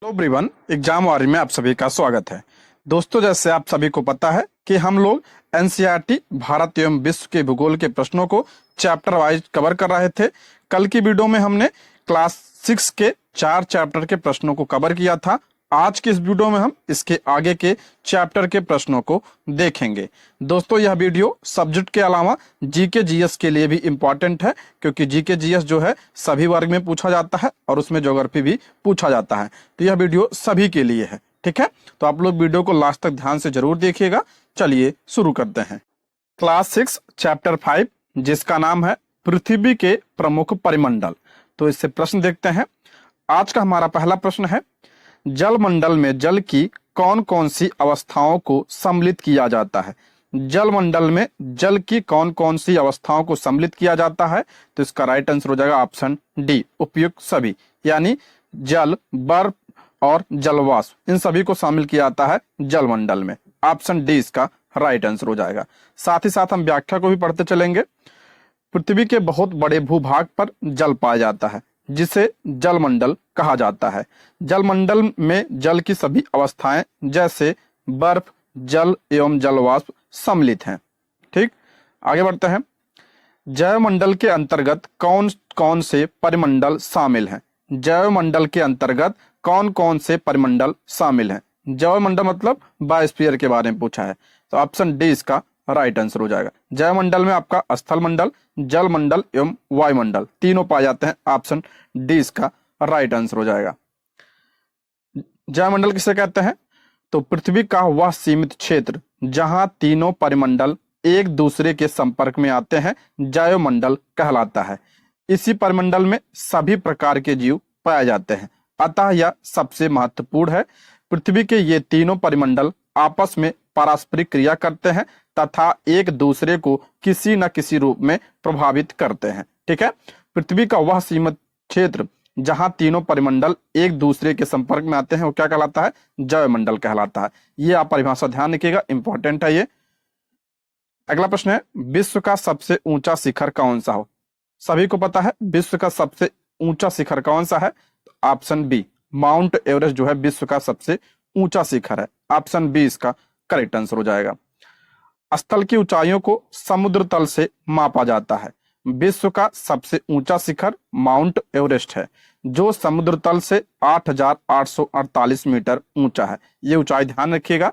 Hello everyone, exam वारी में आप सभी का स्वागत है। दोस्तों, जैसे आप सभी को पता है कि हम लोग एनसीईआरटी भारत एवं विश्व के भूगोल के प्रश्नों को चैप्टर वाइज कवर कर रहे थे। कल की वीडियो में हमने क्लास 6 के 4 चैप्टर के प्रश्नों को कवर किया था। आज की इस वीडियो में हम इसके आगे के चैप्टर के प्रश्नों को देखेंगे। दोस्तों, यह वीडियो सब्जेक्ट के अलावा जीके जीएस के लिए भी इम्पोर्टेंट है, क्योंकि जीके जीएस जो है सभी वर्ग में पूछा जाता है और उसमें ज्योग्राफी भी पूछा जाता है। तो यह वीडियो सभी के लिए है, ठीक है। तो आप लोग वीडियो को लास्ट तक ध्यान से जरूर देखिएगा। चलिए शुरू करते हैं। क्लास 6 चैप्टर 5, जिसका नाम है पृथ्वी के प्रमुख परिमंडल। तो इससे प्रश्न देखते हैं। आज का हमारा पहला प्रश्न है, जल मंडल में जल की कौन कौन सी अवस्थाओं को सम्मिलित किया जाता है। जल मंडल में जल की कौन कौन सी अवस्थाओं को सम्मिलित किया जाता है। तो इसका राइट आंसर हो जाएगा ऑप्शन डी, उपयुक्त सभी, यानी जल, बर्फ और जलवाष्प, इन सभी को शामिल किया जाता है जल मंडल में। ऑप्शन डी इसका राइट आंसर हो जाएगा। साथ ही साथ हम व्याख्या को भी पढ़ते चलेंगे। पृथ्वी के बहुत बड़े भूभाग पर जल पाया जाता है, जिसे जलमंडल कहा जाता है। जलमंडल में जल की सभी अवस्थाएं जैसे बर्फ, जल एवं जलवाष्प सम्मिलित हैं। ठीक, आगे बढ़ते हैं। जैवमंडल के अंतर्गत कौन कौन से परिमंडल शामिल हैं। जैवमंडल के अंतर्गत कौन कौन से परिमंडल शामिल हैं। जैवमंडल मतलब बायोस्फीयर के बारे में पूछा है, तो ऑप्शन डी इसका राइट आंसर हो जाएगा। जैवमंडल में आपका स्थल मंडल, जल मंडल एवं वायुमंडल तीनों पाए जाते हैं। ऑप्शन डी इसका राइट आंसर हो जाएगा। जैवमंडल किसे कहते हैं? तो पृथ्वी का वह सीमित क्षेत्र जहां तीनों परिमंडल एक दूसरे के संपर्क में आते हैं, जैवमंडल कहलाता है। इसी परिमंडल में सभी प्रकार के जीव पाए जाते हैं, अतः यह सबसे महत्वपूर्ण है। पृथ्वी के ये तीनों परिमंडल आपस में पारस्परिक क्रिया करते हैं तथा एक दूसरे को किसी न किसी रूप में प्रभावित करते हैं। ठीक है, पृथ्वी का वह सीमित क्षेत्र जहां तीनों परिमंडल एक दूसरे के संपर्क में आते हैं, वो क्या कहलाता है? जैवमंडल कहलाता है। ये आप परिभाषा ध्यान रखिएगा, इंपॉर्टेंट है ये। अगला प्रश्न है, विश्व का सबसे ऊंचा शिखर कौन सा हो। सभी को पता है विश्व का सबसे ऊंचा शिखर कौन सा है। ऑप्शन बी, माउंट एवरेस्ट जो है विश्व का सबसे ऊंचा शिखर है। ऑप्शन बी इसका करेक्ट आंसर हो जाएगा। स्थल की ऊंचाइयों को समुद्र तल से मापा जाता है। विश्व का सबसे ऊंचा शिखर माउंट एवरेस्ट है, जो समुद्र तल से 8,848 मीटर ऊंचा है। ये ऊंचाई ध्यान रखिएगा।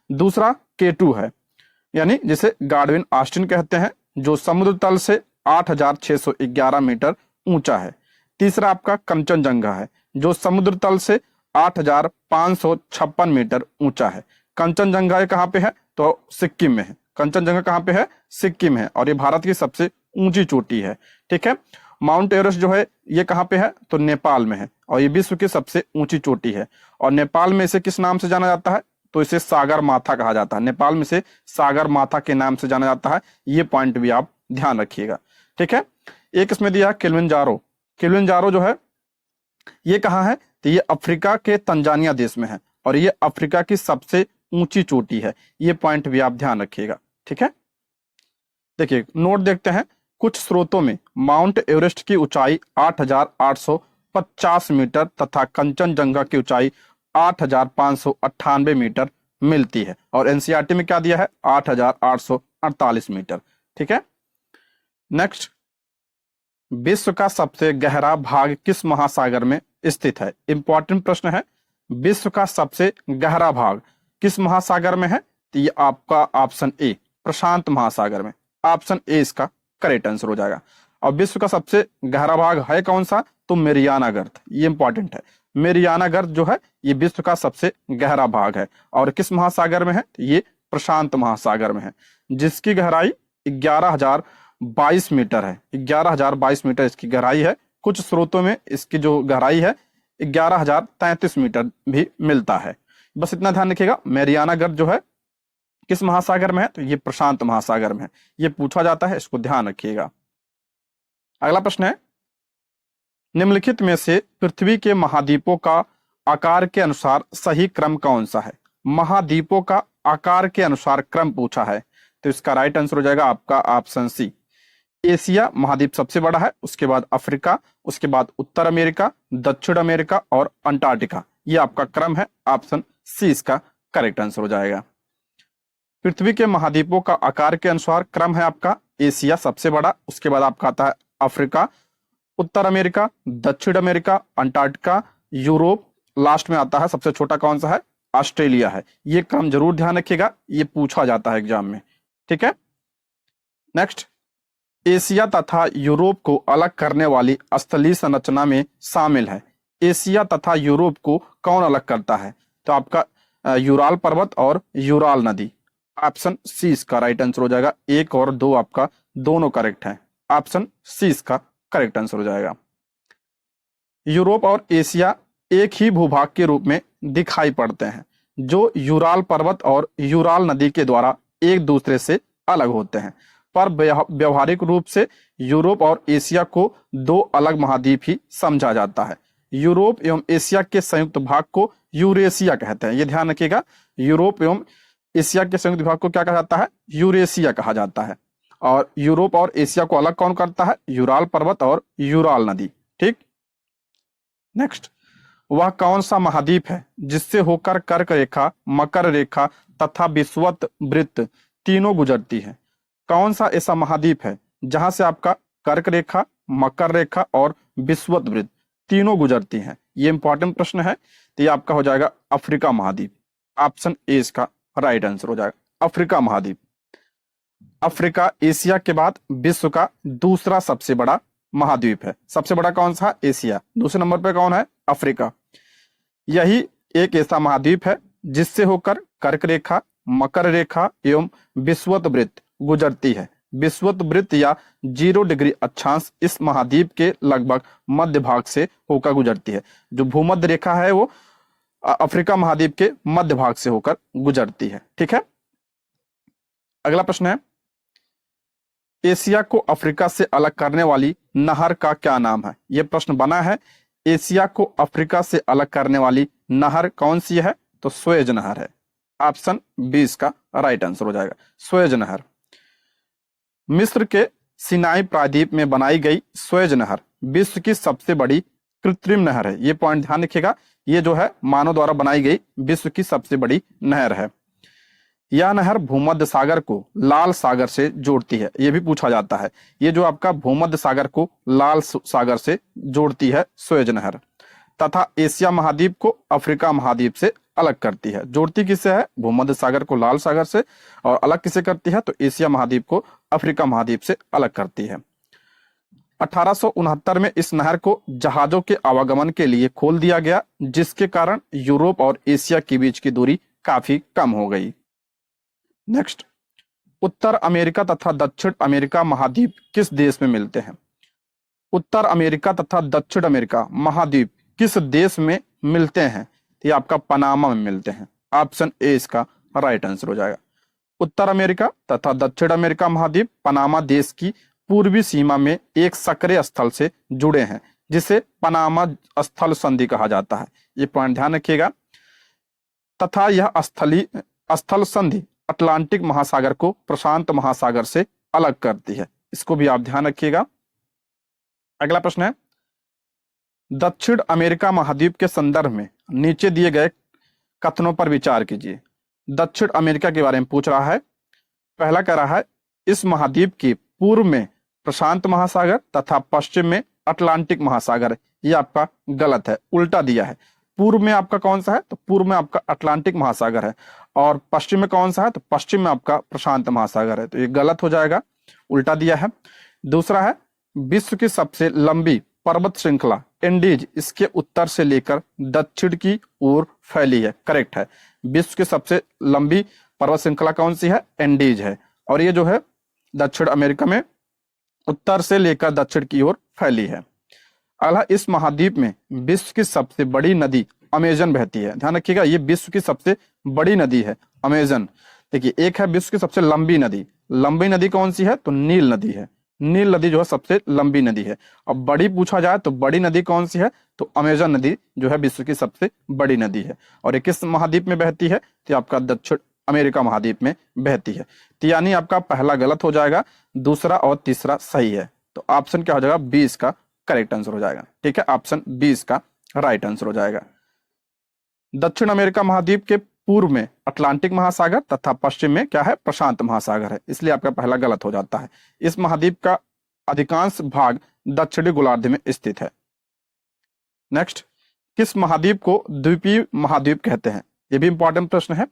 दूसरा K2 है, यानी जिसे गार्डविन ऑस्टिन कहते हैं, जो समुद्र तल से 8,611 मीटर ऊंचा है। तीसरा आपका कंचनजंगा है, जो समुद्र तल से 8,556 मीटर ऊंचा है। कंचनजंगा कहाँ पे है? तो सिक्किम में है। कंचनजंगा कहाँ पे है? सिक्किम है, और ये भारत की सबसे ऊंची चोटी है। ठीक है, माउंट एवरेस्ट जो है ये कहाँ पे है? तो नेपाल में है, और ये विश्व की सबसे ऊंची चोटी है। और नेपाल में इसे किस नाम से जाना जाता है? तो इसे सागर माथा कहा जाता है। नेपाल में से सागर माथा के नाम से जाना जाता है। ये पॉइंट भी आप ध्यान रखिएगा। ठीक है, एक इसमें दिया किलिमंजारो। किलिमंजारो जो है ये कहाँ है? तो ये अफ्रीका के तंजानिया देश में है, और ये अफ्रीका की सबसे ऊंची चोटी है। ये पॉइंट भी आप ध्यान रखिएगा। ठीक है, देखिए नोट देखते हैं। कुछ स्रोतों में माउंट एवरेस्ट की ऊंचाई 8,850 मीटर तथा कंचनजंगा की ऊंचाई 8,598 मीटर मिलती है, और एनसीईआरटी में क्या दिया है? 8,848 मीटर। ठीक है, नेक्स्ट, विश्व का सबसे गहरा भाग किस महासागर में स्थित है? इंपॉर्टेंट प्रश्न है। विश्व का सबसे गहरा भाग किस महासागर में है? तो ये आपका ऑप्शन ए, प्रशांत महासागर में। ऑप्शन ए इसका करेक्ट आंसर हो जाएगा। और विश्व का सबसे गहरा भाग है कौन सा? तो मेरियाना गर्त। ये इंपॉर्टेंट है। मेरियाना गर्त जो है ये विश्व का सबसे गहरा भाग है, और किस महासागर में है? तो ये प्रशांत महासागर में है, जिसकी गहराई 11,022 मीटर है। 11,022 मीटर इसकी गहराई है। कुछ स्रोतों में इसकी जो गहराई है 11,033 मीटर भी मिलता है। बस इतना ध्यान रखिएगा। मेरियाना गर्त जो है किस महासागर में है? तो ये प्रशांत महासागर में है। ये पूछा जाता है, इसको ध्यान रखिएगा। अगला प्रश्न है, निम्नलिखित में से पृथ्वी के महाद्वीपों का आकार के अनुसार सही क्रम कौन सा है? महाद्वीपों का आकार के अनुसार क्रम पूछा है, तो इसका राइट आंसर हो जाएगा आपका ऑप्शन सी। एशिया महाद्वीप सबसे बड़ा है, उसके बाद अफ्रीका, उसके बाद उत्तर अमेरिका, दक्षिण अमेरिका और अंटार्कटिका, ये आपका क्रम है। ऑप्शन सी इसका करेक्ट आंसर हो जाएगा। पृथ्वी के महाद्वीपों का आकार के अनुसार क्रम है आपका एशिया सबसे बड़ा, उसके बाद आपका आता है अफ्रीका, उत्तर अमेरिका, दक्षिण अमेरिका, अंटार्कटिका, यूरोप, लास्ट में आता है सबसे छोटा कौन सा है, ऑस्ट्रेलिया है। ये क्रम जरूर ध्यान रखिएगा, ये पूछा जाता है एग्जाम में। ठीक है, नेक्स्ट, एशिया तथा यूरोप को अलग करने वाली स्थलीय संरचना में शामिल है। एशिया तथा यूरोप को कौन अलग करता है? तो आपका यूराल पर्वत और यूराल नदी। ऑप्शन सी इसका राइट आंसर हो जाएगा। 1 और 2 आपका दोनों करेक्ट है। ऑप्शन सी इसका करेक्ट आंसर हो जाएगा। यूरोप और एशिया एक ही भूभाग के रूप में दिखाई पड़ते हैं, जो यूराल पर्वत और यूराल नदी के द्वारा एक दूसरे से अलग होते हैं, पर व्यवहारिक रूप से यूरोप और एशिया को 2 अलग महाद्वीप ही समझा जाता है। यूरोप एवं एशिया के संयुक्त भाग को यूरेशिया कहते हैं। ये ध्यान रखिएगा, यूरोप एवं एशिया के संयुक्त भाग को क्या कहा जाता है? यूरेशिया कहा जाता है। और यूरोप और एशिया को अलग कौन करता है? यूराल पर्वत और यूराल नदी। ठीक, नेक्स्ट, वह कौन सा महाद्वीप है जिससे होकर कर्क रेखा, मकर रेखा तथा विषुवत वृत्त तीनों गुजरती है? कौन सा ऐसा महाद्वीप है जहां से आपका कर्क रेखा, मकर रेखा और विषुवत वृत्त तीनों गुजरती हैं? ये इंपॉर्टेंट प्रश्न है। तो ये आपका हो जाएगा अफ्रीका महाद्वीप। ऑप्शन ए इसका राइट आंसर हो जाएगा, अफ्रीका महाद्वीप। अफ्रीका एशिया के बाद विश्व का दूसरा सबसे बड़ा महाद्वीप है। सबसे बड़ा कौन सा? एशिया। दूसरे नंबर पे कौन है? अफ्रीका। यही एक ऐसा महाद्वीप है जिससे होकर कर्क रेखा, मकर रेखा एवं विषुवत वृत्त गुजरती है। विषुवत वृत्त या 0 डिग्री अक्षांश इस महाद्वीप के लगभग मध्य भाग से होकर गुजरती है। जो भूमध्य रेखा है वो अफ्रीका महाद्वीप के मध्य भाग से होकर गुजरती है। ठीक है, अगला प्रश्न है, एशिया को अफ्रीका से अलग करने वाली नहर का क्या नाम है? यह प्रश्न बना है। एशिया को अफ्रीका से अलग करने वाली नहर कौन सी है? तो सुएज नहर है। ऑप्शन बी इसका राइट आंसर हो जाएगा, सुएज नहर। मिस्र के सिनाई प्रायद्वीप में बनाई गई सुएज नहर विश्व की सबसे बड़ी कृत्रिम नहर है। ये पॉइंट ध्यान रखिएगा, ये जो है मानव द्वारा बनाई गई विश्व की सबसे बड़ी नहर है। यह नहर भूमध्य सागर को लाल सागर से जोड़ती है। यह भी पूछा जाता है। ये जो आपका भूमध्य सागर को लाल सागर से जोड़ती है सुएज नहर, तथा एशिया महाद्वीप को अफ्रीका महाद्वीप से अलग करती है। जोड़ती किससे है? भूमध्य सागर को लाल सागर से। और अलग किसे करती है? तो एशिया महाद्वीप को अफ्रीका महाद्वीप से अलग करती है। 1869 में इस नहर को जहाजों के आवागमन के लिए खोल दिया गया, जिसके कारण यूरोप और एशिया के बीच की दूरी काफी कम हो गई। नेक्स्ट, उत्तर अमेरिका तथा दक्षिण अमेरिका महाद्वीप किस देश में मिलते हैं? उत्तर अमेरिका तथा दक्षिण अमेरिका महाद्वीप किस देश में मिलते हैं? ये आपका पनामा में मिलते हैं। ऑप्शन ए इसका राइट आंसर हो जाएगा। उत्तर अमेरिका तथा दक्षिण अमेरिका महाद्वीप पनामा देश की पूर्वी सीमा में एक सक्रिय स्थल से जुड़े हैं, जिसे पनामा स्थल संधि कहा जाता है। ये पॉइंट ध्यान रखिएगा। तथा यह स्थल संधि अटलांटिक महासागर को प्रशांत महासागर से अलग करती है। इसको भी आप ध्यान रखिएगा। अगला प्रश्न है, दक्षिण अमेरिका महाद्वीप के संदर्भ में नीचे दिए गए कथनों पर विचार कीजिए। दक्षिण अमेरिका के बारे में पूछ रहा है। पहला कह रहा है, इस महाद्वीप के पूर्व में प्रशांत महासागर तथा पश्चिम में अटलांटिक महासागर है। ये आपका गलत है, उल्टा दिया है। पूर्व में आपका कौन सा है? तो पूर्व में आपका अटलांटिक महासागर है। और पश्चिम में कौन सा है? तो पश्चिम में आपका प्रशांत महासागर है। तो ये गलत हो जाएगा, उल्टा दिया है। दूसरा है, विश्व की सबसे लंबी पर्वत श्रृंखला एंडीज इसके उत्तर से लेकर दक्षिण की ओर फैली है। करेक्ट है, विश्व की सबसे लंबी पर्वत श्रृंखला कौन सी है? एंडीज है। और ये जो है दक्षिण अमेरिका में उत्तर से लेकर दक्षिण की ओर फैली है। अगला, इस महाद्वीप में विश्व की सबसे बड़ी नदी अमेजन बहती है। ध्यान रखिएगा, ये विश्व की सबसे बड़ी नदी है अमेजन। देखिए, एक है विश्व की सबसे लंबी नदी। लंबी नदी कौन सी है? तो नील नदी है। नील नदी जो है सबसे लंबी नदी है। अब बड़ी पूछा जाए तो बड़ी नदी कौन सी है? तो अमेजन नदी जो है विश्व की सबसे बड़ी नदी है। और ये किस महाद्वीप में बहती है? तो आपका दक्षिण अमेरिका महाद्वीप में बहती है। तो यानी आपका पहला गलत हो जाएगा, दूसरा और तीसरा सही है। तो ऑप्शन क्या हो जाएगा? बी इसका करेक्ट आंसर हो जाएगा। ठीक है, ऑप्शन बी इसका राइट आंसर हो जाएगा। दक्षिण अमेरिका महाद्वीप के पूर्व में अटलांटिक महासागर तथा पश्चिम में क्या है, प्रशांत महासागर है, इसलिए आपका पहला गलत हो जाता है। इस महाद्वीप का अधिकांश भाग दक्षिणी गोलार्ध में स्थित है। नेक्स्ट, किस महाद्वीप को द्वीपीय महाद्वीप कहते हैं? ये भी इंपॉर्टेंट प्रश्न है।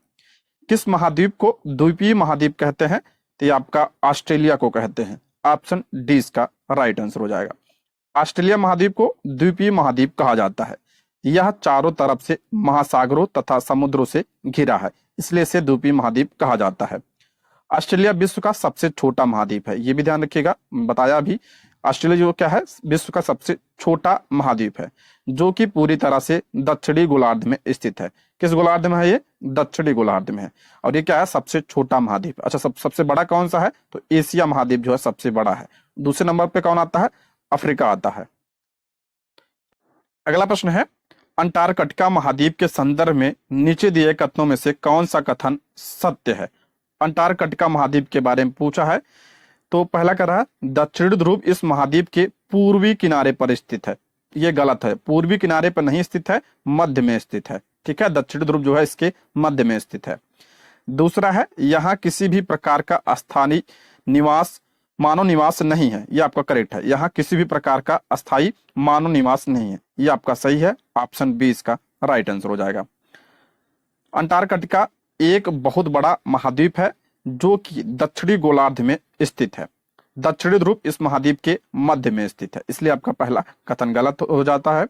किस महाद्वीप को द्वीपीय महाद्वीप कहते हैं? तो ये आपका ऑस्ट्रेलिया को कहते हैं। ऑप्शन डी इसका राइट आंसर हो जाएगा। ऑस्ट्रेलिया महाद्वीप को द्वीपीय महाद्वीप कहा जाता है। यह चारों तरफ से महासागरों तथा समुद्रों से घिरा है, इसलिए इसे द्वीपीय महाद्वीप कहा जाता है। ऑस्ट्रेलिया विश्व का सबसे छोटा महाद्वीप है, ये भी ध्यान रखिएगा, बताया भी। ऑस्ट्रेलिया जो क्या है, विश्व का सबसे छोटा महाद्वीप है, जो कि पूरी तरह से दक्षिणी गोलार्ध में स्थित है। किस गोलार्ध में है ये? दक्षिणी गोलार्ध में है। और ये क्या है, सबसे छोटा महाद्वीप। अच्छा, सबसे बड़ा कौन सा है? तो एशिया महाद्वीप जो है सबसे बड़ा है। दूसरे नंबर पे कौन आता है? अफ्रीका आता है। अगला प्रश्न है, अंटार्कटिका महाद्वीप के संदर्भ में नीचे दिए कथनों में से कौन सा कथन सत्य है? अंटार्कटिका महाद्वीप के बारे में पूछा है। तो पहला कह रहा है दक्षिण ध्रुव इस महाद्वीप के पूर्वी किनारे पर स्थित है। ये गलत है, पूर्वी किनारे पर नहीं स्थित है, मध्य में स्थित है। ठीक है, दक्षिण ध्रुव जो है इसके मध्य में स्थित है। दूसरा है, यहाँ किसी भी प्रकार का स्थानीय निवास, मानव निवास नहीं है। ये आपका करेक्ट है, यहाँ किसी भी प्रकार का अस्थायी मानव निवास नहीं है। ये आपका सही है, ऑप्शन बी इसका राइट आंसर हो जाएगा। अंटार्कटिका एक बहुत बड़ा महाद्वीप है जो कि दक्षिणी गोलार्ध में स्थित है। दक्षिणी ध्रुव इस महाद्वीप के मध्य में स्थित है, इसलिए आपका पहला कथन गलत हो जाता है।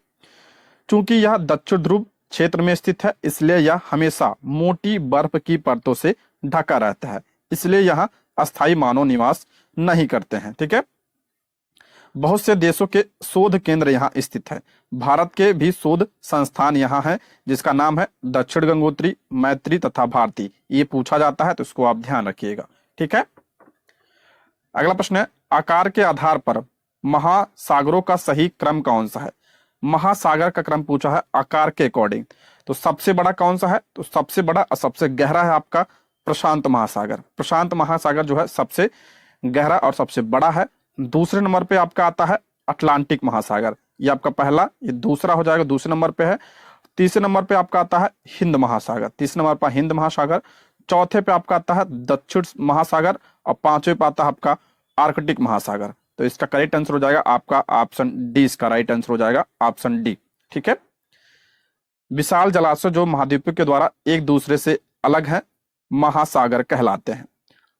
चूंकि यह दक्षिण ध्रुव क्षेत्र में स्थित है, इसलिए यह हमेशा मोटी बर्फ की परतों से ढका रहता है, इसलिए यहाँ अस्थायी मानव निवास नहीं करते हैं। ठीक है, बहुत से देशों के शोध केंद्र यहाँ स्थित है। भारत के भी शोध संस्थान यहाँ है, जिसका नाम है दक्षिण गंगोत्री, मैत्री तथा भारती। ये पूछा जाता है, तो इसको आप ध्यान रखिएगा। ठीक है, अगला प्रश्न है, आकार के आधार पर महासागरों का सही क्रम कौन सा है? महासागर का क्रम पूछा है आकार के अकॉर्डिंग। तो सबसे बड़ा कौन सा है? तो सबसे बड़ा और सबसे गहरा है आपका प्रशांत महासागर। प्रशांत महासागर जो है सबसे गहरा और सबसे बड़ा है। दूसरे नंबर पे आपका आता है अटलांटिक महासागर, ये आपका पहला, ये दूसरा हो जाएगा, दूसरे नंबर पे है। तीसरे नंबर पे आपका आता है हिंद महासागर, तीसरे नंबर पर हिंद महासागर। चौथे पे आपका आता है दक्षिण महासागर और पांचवे पे आता है आपका आर्कटिक महासागर। तो इसका करेक्ट आंसर हो जाएगा आपका ऑप्शन डी, इसका राइट आंसर हो जाएगा ऑप्शन डी। ठीक है, विशाल जलाशय जो महाद्वीपों के द्वारा एक दूसरे से अलग है, महासागर कहलाते हैं।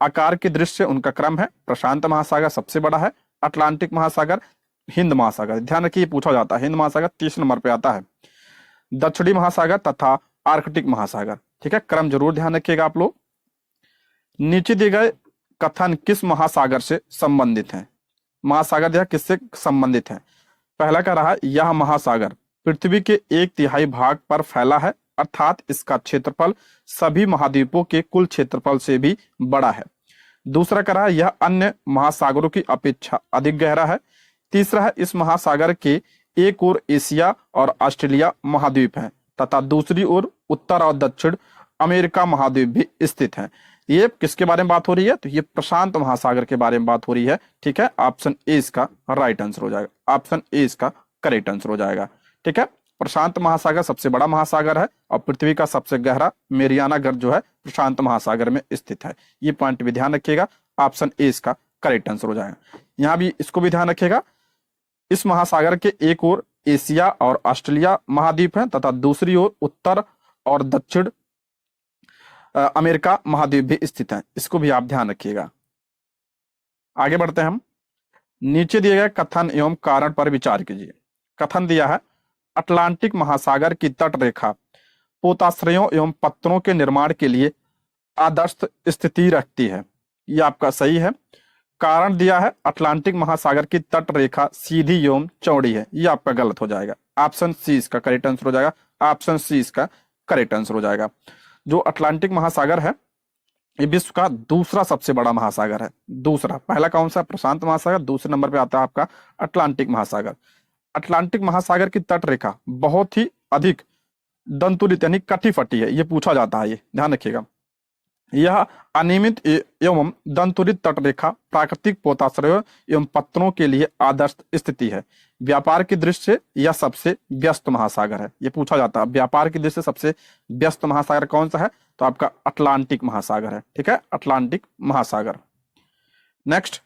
आकार की दृष्टि से उनका क्रम है, प्रशांत महासागर सबसे बड़ा है, अटलांटिक महासागर, हिंद महासागर। ध्यान रखिए, पूछा जाता है, हिंद महासागर तीसरे नंबर पे आता है, दक्षिणी महासागर तथा आर्कटिक महासागर। ठीक है, क्रम जरूर ध्यान रखिएगा आप लोग। नीचे दिए गए कथन किस महासागर से संबंधित हैं? महासागर यह किससे संबंधित है? पहला कह रहा है यह महासागर पृथ्वी के 1/3 भाग पर फैला है, अर्थात इसका क्षेत्रफल सभी महाद्वीपों के कुल क्षेत्रफल से भी बड़ा है। दूसरा कह रहा है यह अन्य महासागरों की अपेक्षा अधिक गहरा है। तीसरा है इस महासागर के एक ओर एशिया और ऑस्ट्रेलिया महाद्वीप हैं तथा दूसरी ओर उत्तर और दक्षिण अमेरिका महाद्वीप भी स्थित हैं। ये किसके बारे में बात हो रही है? तो ये प्रशांत महासागर के बारे में बात हो रही है। ठीक है, ऑप्शन ए इसका राइट आंसर हो जाएगा, ऑप्शन ए इसका करेक्ट आंसर हो जाएगा। ठीक है, प्रशांत महासागर सबसे बड़ा महासागर है और पृथ्वी का सबसे गहरा मेरियाना गर्त जो है प्रशांत महासागर में स्थित है। ये पॉइंट भी ध्यान रखिएगा, ऑप्शन ए इसका करेक्ट आंसर हो जाएगा। यहाँ भी इसको भी ध्यान रखिएगा, इस महासागर के एक ओर एशिया और ऑस्ट्रेलिया महाद्वीप है तथा दूसरी ओर उत्तर और दक्षिण अमेरिका महाद्वीप भी स्थित है। इसको भी आप ध्यान रखिएगा। आगे बढ़ते हैं हम। नीचे दिए गए कथन एवं कारण पर विचार कीजिए। कथन दिया है अटलांटिक महासागर की तट रेखा पोताश्रयों एवं पत्थरों के निर्माण के लिए आदर्श स्थिति रखती है। यह आपका सही है। कारण दिया है अटलांटिक महासागर की तट रेखा सीधी एवं चौड़ी है। यह आपका गलत हो जाएगा, ऑप्शन सी इसका करेक्ट आंसर हो जाएगा, ऑप्शन सी इसका करेक्ट आंसर हो जाएगा। जो अटलांटिक महासागर है ये विश्व का दूसरा सबसे बड़ा महासागर है। दूसरा, पहला कौन सा? प्रशांत महासागर, दूसरे नंबर पे आता है आपका अटलांटिक महासागर। अटलांटिक महासागर की तट रेखा बहुत ही अधिक दंतुलित यानी कटी फटी है, ये पूछा जाता है, ये ध्यान रखिएगा। यह अनियमित एवं दंतुलित तट रेखा प्राकृतिक पोताश्रयों एवं पत्थरों के लिए आदर्श स्थिति है। व्यापार की दृष्टि से यह सबसे व्यस्त महासागर है, ये पूछा जाता है। व्यापार की दृष्टि से सबसे व्यस्त महासागर कौन सा है? तो आपका अटलांटिक महासागर है, ठीक है, अटलांटिक महासागर। नेक्स्ट,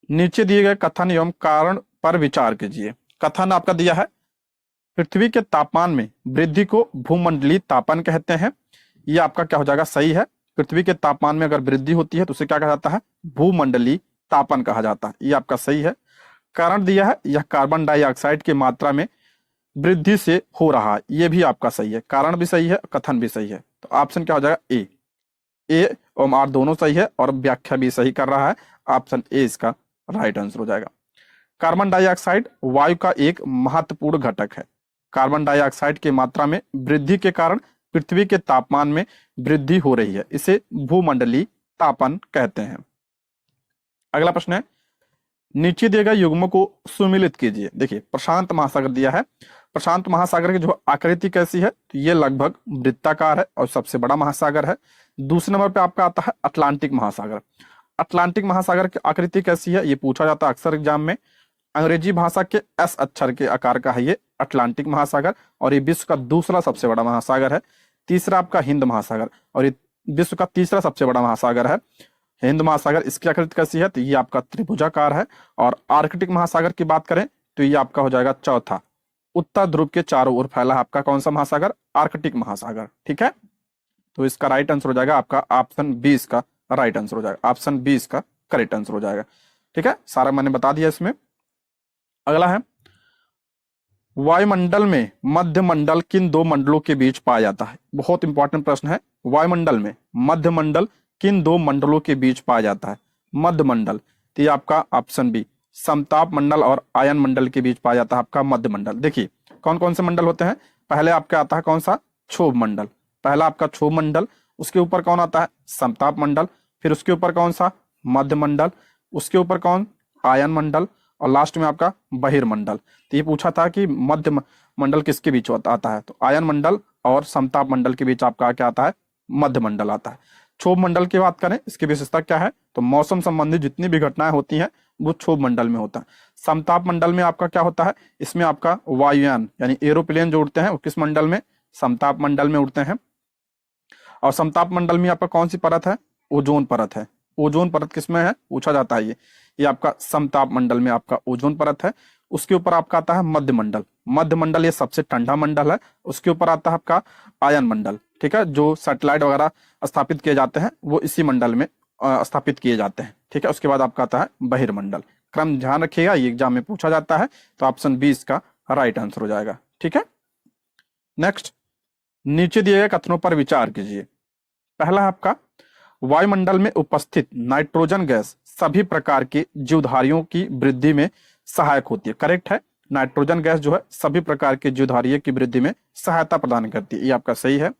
नीचे दिए गए कथन एवं कारण पर विचार कीजिए। कथन आपका दिया है, पृथ्वी के तापमान में वृद्धि को भूमंडलीय तापन कहते हैं। ये आपका क्या हो जाएगा? सही है। पृथ्वी के तापमान में अगर वृद्धि होती है तो उसे क्या कहा जाता है? भूमंडलीय तापन कहा जाता है। ये आपका सही है। कारण दिया है, यह कार्बन डाइऑक्साइड की मात्रा में वृद्धि से हो रहा है। ये भी आपका सही है, कारण भी सही है, कथन भी सही है। तो ऑप्शन क्या हो जाएगा? ए और आर दोनों सही है और व्याख्या भी सही कर रहा है। ऑप्शन ए इसका राइट आंसर हो जाएगा। कार्बन डाइऑक्साइड वायु का एक महत्वपूर्ण घटक है। कार्बन डाइऑक्साइड की मात्रा में वृद्धि के कारण पृथ्वी के तापमान में वृद्धि हो रही है, इसे भूमंडलीय तापन कहते हैं। अगला प्रश्न है, नीचे दिए गए युग्मों को सुमिलित कीजिए। देखिए, प्रशांत महासागर दिया है। प्रशांत महासागर की जो आकृति कैसी है? तो ये लगभग वृत्ताकार है और सबसे बड़ा महासागर है। दूसरे नंबर पे आपका आता है अटलांटिक महासागर। अटलांटिक महासागर की आकृति कैसी है? ये पूछा जाता है अक्सर एग्जाम में। अंग्रेजी भाषा के एस अक्षर के आकार का है ये अटलांटिक महासागर, और ये विश्व का दूसरा सबसे बड़ा महासागर है। तीसरा आपका हिंद महासागर, और ये विश्व का तीसरा सबसे बड़ा महासागर है हिंद महासागर। इसकी आकृति कैसी है? तो ये आपका त्रिभुजाकार है। और आर्कटिक महासागर की बात करें तो ये आपका हो जाएगा चौथा। उत्तर ध्रुव के चारों ओर फैला आपका कौन सा महासागर? आर्कटिक महासागर, ठीक है। तो इसका राइट आंसर हो जाएगा आपका ऑप्शन 20 का राइट आंसर हो जाएगा। ऑप्शन 20 का करेक्ट आंसर हो जाएगा, ठीक है। सारा मैंने बता दिया इसमें। अगला है, वायुमंडल में मध्य मंडल किन दो मंडलों के बीच पाया जाता है? बहुत इंपॉर्टेंट प्रश्न है। वायुमंडल में मध्य मंडल किन दो मंडलों के बीच पाया जाता है? मध्य मंडल, तो ये आपका ऑप्शन बी समताप मंडल और आयन मंडल के बीच पाया जाता है आपका मध्य मंडल। देखिए, कौन कौन से मंडल होते हैं? पहले आपका आता है कौन सा? क्षोभ मंडल। पहला आपका क्षोभ मंडल, उसके ऊपर कौन आता है? समताप मंडल। फिर उसके ऊपर कौन सा? मध्य मंडल। उसके ऊपर कौन? आयन मंडल। और लास्ट में आपका बहिर्मंडल। तो ये पूछा था कि मध्य मंडल किसके बीच आता है? तो आयन मंडल और समताप मंडल के बीच आपका क्या आता है? मध्य मंडल आता है। क्षोभ मंडल की बात करें, इसकी विशेषता क्या है? तो मौसम संबंधी जितनी भी घटनाएं होती हैं वो क्षोभ मंडल में होता है। समताप मंडल में आपका क्या होता है? इसमें आपका वायुयान यानी एरोप्लेन जो उड़ते हैं वो किस मंडल में? समताप मंडल में उड़ते हैं। और समताप मंडल में आपका कौन सी परत है? ओजोन परत है। ओजोन परत किसमें है? पूछा जाता है ये आपका समताप मंडल में आपका ओजोन परत है। उसके ऊपर आपका आता है मध्य मंडल। मध्य मंडल ये सबसे ठंडा मंडल है। उसके ऊपर आता है आपका आयन मंडल, ठीक है। जो सैटेलाइट वगैरह स्थापित किए जाते हैं वो इसी मंडल में स्थापित किए जाते हैं, ठीक है। उसके बाद आपका आता है बहिर्मंडल। क्रम ध्यान रखिएगा, ये एग्जाम में पूछा जाता है। तो ऑप्शन 20 का राइट आंसर हो जाएगा, ठीक है। नेक्स्ट, नीचे दिए गए कथनों पर विचार कीजिए। पहला है आपका, वायुमंडल में उपस्थित नाइट्रोजन गैस सभी प्रकार के जीवधारियों की वृद्धि में सहायक होती है। करेक्ट है, नाइट्रोजन गैस जो है सभी प्रकार के जीवधारियों की वृद्धि में सहायता प्रदान करती है, ये आपका सही है।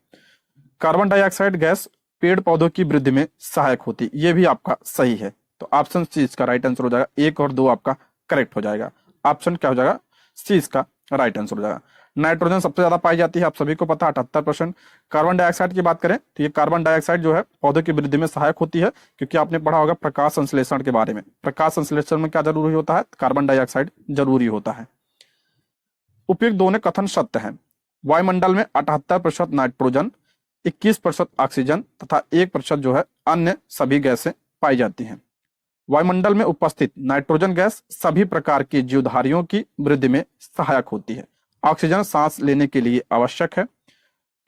कार्बन डाइऑक्साइड गैस पेड़ पौधों की वृद्धि में सहायक होती है, ये भी आपका सही है। तो ऑप्शन सी इसका राइट आंसर हो जाएगा। 1 और 2 आपका करेक्ट हो जाएगा। ऑप्शन क्या हो जाएगा? सी इसका राइट आंसर हो जाएगा। नाइट्रोजन सबसे ज्यादा पाई जाती है, आप सभी को पता है 78%। कार्बन डाइऑक्साइड की बात करें तो ये कार्बन डाइऑक्साइड जो है पौधों की वृद्धि में सहायक होती है, क्योंकि आपने पढ़ा होगा प्रकाश संश्लेषण के बारे में। प्रकाश संश्लेषण में क्या जरूरी होता है? कार्बन डाइऑक्साइड जरूरी होता है। उपयुक्त दोनों कथन सत्य है। वायुमंडल में 78% नाइट्रोजन, 21% ऑक्सीजन तथा 1% जो है अन्य सभी गैसें पाई जाती हैं। वायुमंडल में उपस्थित नाइट्रोजन गैस सभी प्रकार की जीवधारियों की वृद्धि में सहायक होती है। ऑक्सीजन सांस लेने के लिए आवश्यक है।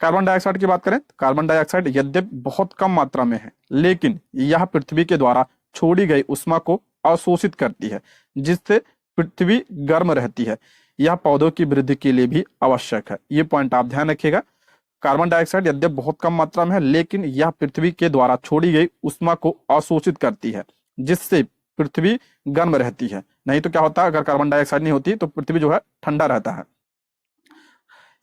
कार्बन डाइऑक्साइड की बात करें, कार्बन डाइऑक्साइड यद्यपि बहुत कम मात्रा में है, लेकिन यह पृथ्वी के द्वारा छोड़ी गई उष्मा को अवशोषित करती है, जिससे पृथ्वी गर्म रहती है। यह पौधों की वृद्धि के लिए भी आवश्यक है। ये पॉइंट आप ध्यान रखिएगा। कार्बन डाइऑक्साइड यद्यपि बहुत कम मात्रा में है, लेकिन यह पृथ्वी के द्वारा छोड़ी गई उष्मा को अवशोषित करती है, जिससे पृथ्वी गर्म रहती है। नहीं तो क्या होता है, अगर कार्बन डाइऑक्साइड नहीं होती तो पृथ्वी जो है ठंडा रहता है।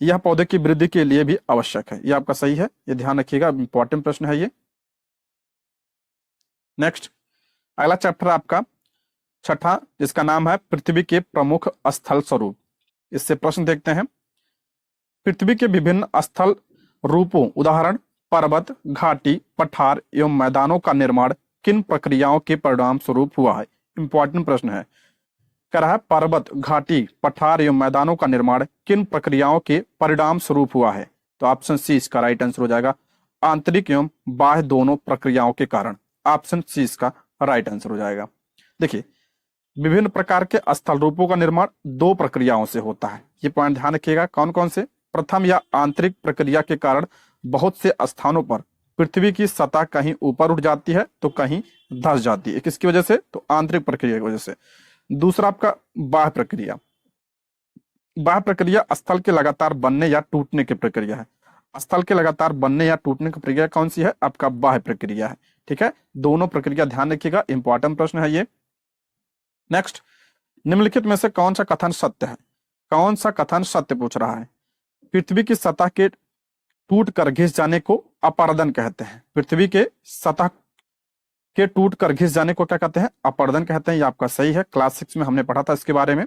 यह पौधे की वृद्धि के लिए भी आवश्यक है, यह आपका सही है, ये ध्यान रखिएगा, इंपॉर्टेंट प्रश्न है ये। नेक्स्ट, अगला चैप्टर आपका छठा, जिसका नाम है पृथ्वी के प्रमुख स्थल स्वरूप। इससे प्रश्न देखते हैं। पृथ्वी के विभिन्न स्थल रूपों उदाहरण पर्वत, घाटी, पठार एवं मैदानों का निर्माण किन प्रक्रियाओं के परिणाम स्वरूप हुआ है? इंपॉर्टेंट प्रश्न है। कह रहा है पर्वत, घाटी, पठार एवं मैदानों का निर्माण किन प्रक्रियाओं के परिणाम स्वरूप हुआ है? तो ऑप्शन सी इसका राइट आंसर हो जाएगा, आंतरिक एवं बाह्य दोनों प्रक्रियाओं के कारण। ऑप्शन सी इसका राइट आंसर हो जाएगा। देखिए, विभिन्न प्रकार के स्थल रूपों का निर्माण दो प्रक्रियाओं से होता है। ये पॉइंट ध्यान रखिएगा, कौन कौन से? प्रथम या आंतरिक प्रक्रिया के कारण बहुत से स्थानों पर पृथ्वी की सतह कहीं ऊपर उठ जाती है तो कहीं धंस जाती है। किसकी वजह से? तो आंतरिक प्रक्रिया की वजह से। दूसरा आपका बाह्य प्रक्रिया। बाह्य प्रक्रिया स्थल के लगातार बनने या टूटने की प्रक्रिया है। स्थल के लगातार बनने या टूटने की प्रक्रिया कौन सी है? आपका बाह्य प्रक्रिया है। ठीक है, दोनों प्रक्रिया ध्यान रखिएगा, इंपॉर्टेंट प्रश्न है ये। नेक्स्ट, निम्नलिखित में से कौन सा कथन सत्य है? कौन सा कथन सत्य पूछ रहा है? पृथ्वी की सतह के टूट कर घिस जाने को अपर्दन कहते हैं। पृथ्वी के सतह के टूट कर घिस जाने को क्या कहते हैं? अपर्दन कहते हैं। ये आपका सही है, क्लास 6 में हमने पढ़ा था इसके बारे में।